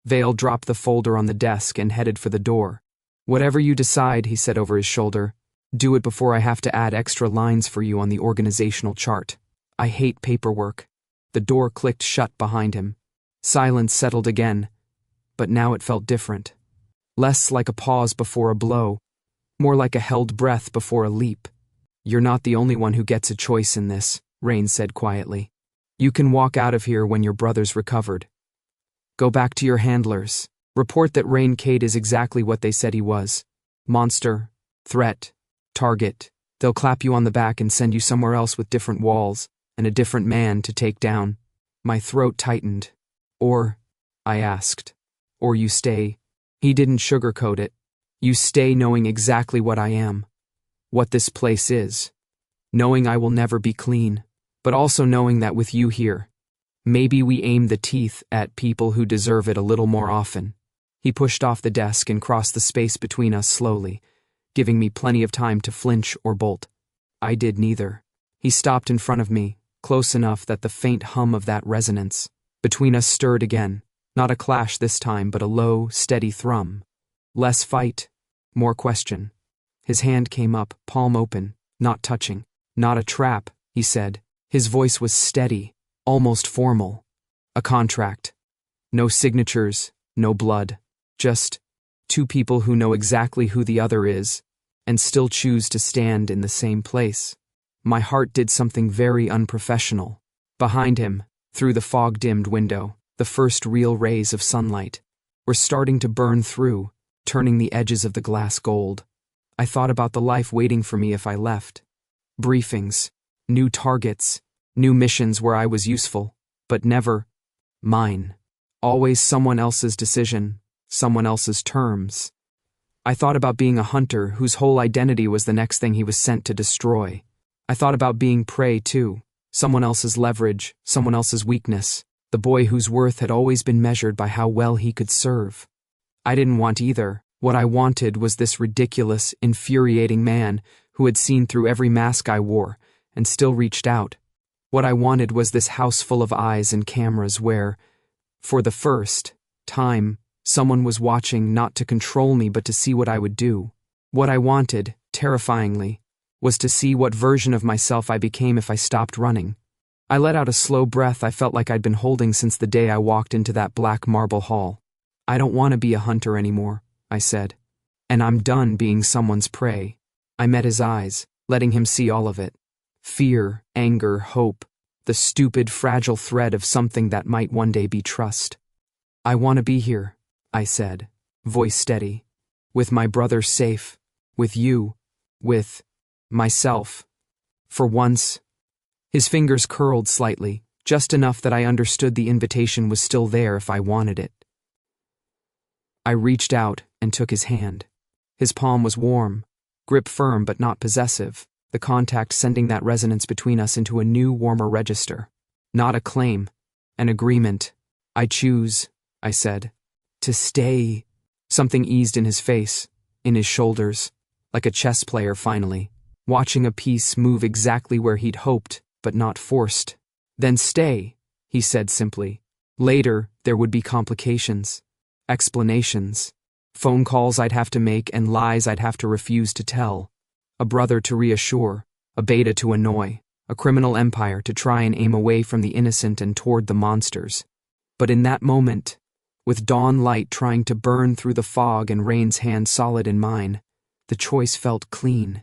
Vale dropped the folder on the desk and headed for the door. Whatever you decide, he said over his shoulder, do it before I have to add extra lines for you on the organizational chart. I hate paperwork. The door clicked shut behind him. Silence settled again, but now it felt different. Less like a pause before a blow, more like a held breath before a leap. You're not the only one who gets a choice in this, Reyn said quietly. You can walk out of here when your brother's recovered. Go back to your handlers. Report that Reyn Cade is exactly what they said he was. Monster, threat, target. They'll clap you on the back and send you somewhere else with different walls and a different man to take down. My throat tightened. Or, I asked, or you stay. He didn't sugarcoat it. You stay knowing exactly what I am, what this place is, knowing I will never be clean, but also knowing that with you here, maybe we aim the teeth at people who deserve it a little more often. He pushed off the desk and crossed the space between us slowly, giving me plenty of time to flinch or bolt. I did neither. He stopped in front of me, close enough that the faint hum of that resonance between us stirred again, not a clash this time but a low, steady thrum. Less fight, more question. His hand came up, palm open, not touching. Not a trap, he said. His voice was steady, almost formal. A contract. No signatures, no blood. Just two people who know exactly who the other is and still choose to stand in the same place. My heart did something very unprofessional. Behind him, through the fog-dimmed window, the first real rays of sunlight were starting to burn through, turning the edges of the glass gold. I thought about the life waiting for me if I left. Briefings, new targets, new missions where I was useful, but never mine. Always someone else's decision, someone else's terms. I thought about being a hunter whose whole identity was the next thing he was sent to destroy. I thought about being prey too, someone else's leverage, someone else's weakness, the boy whose worth had always been measured by how well he could serve. I didn't want either. What I wanted was this ridiculous, infuriating man who had seen through every mask I wore and still reached out. What I wanted was this house full of eyes and cameras where, for the first time, someone was watching not to control me but to see what I would do. What I wanted, terrifyingly, was to see what version of myself I became if I stopped running. I let out a slow breath I felt like I'd been holding since the day I walked into that black marble hall. I don't want to be a hunter anymore, I said. And I'm done being someone's prey. I met his eyes, letting him see all of it. Fear, anger, hope, the stupid, fragile thread of something that might one day be trust. I want to be here, I said, voice steady. With my brother safe. With you. With myself. For once. His fingers curled slightly, just enough that I understood the invitation was still there if I wanted it. I reached out and took his hand. His palm was warm, grip firm but not possessive, the contact sending that resonance between us into a new, warmer register. Not a claim, an agreement. I choose, I said, to stay. Something eased in his face, in his shoulders, like a chess player finally, watching a piece move exactly where he'd hoped, but not forced. Then stay, he said simply. Later, there would be complications, explanations, phone calls I'd have to make and lies I'd have to refuse to tell. A brother to reassure, a beta to annoy, a criminal empire to try and aim away from the innocent and toward the monsters. But in that moment, with dawn light trying to burn through the fog and Reyn's hand solid in mine, the choice felt clean.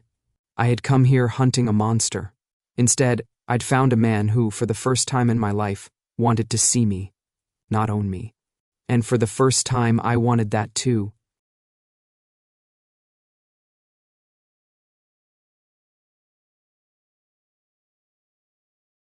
I had come here hunting a monster. Instead, I'd found a man who, for the first time in my life, wanted to see me, not own me. And for the first time, I wanted that too.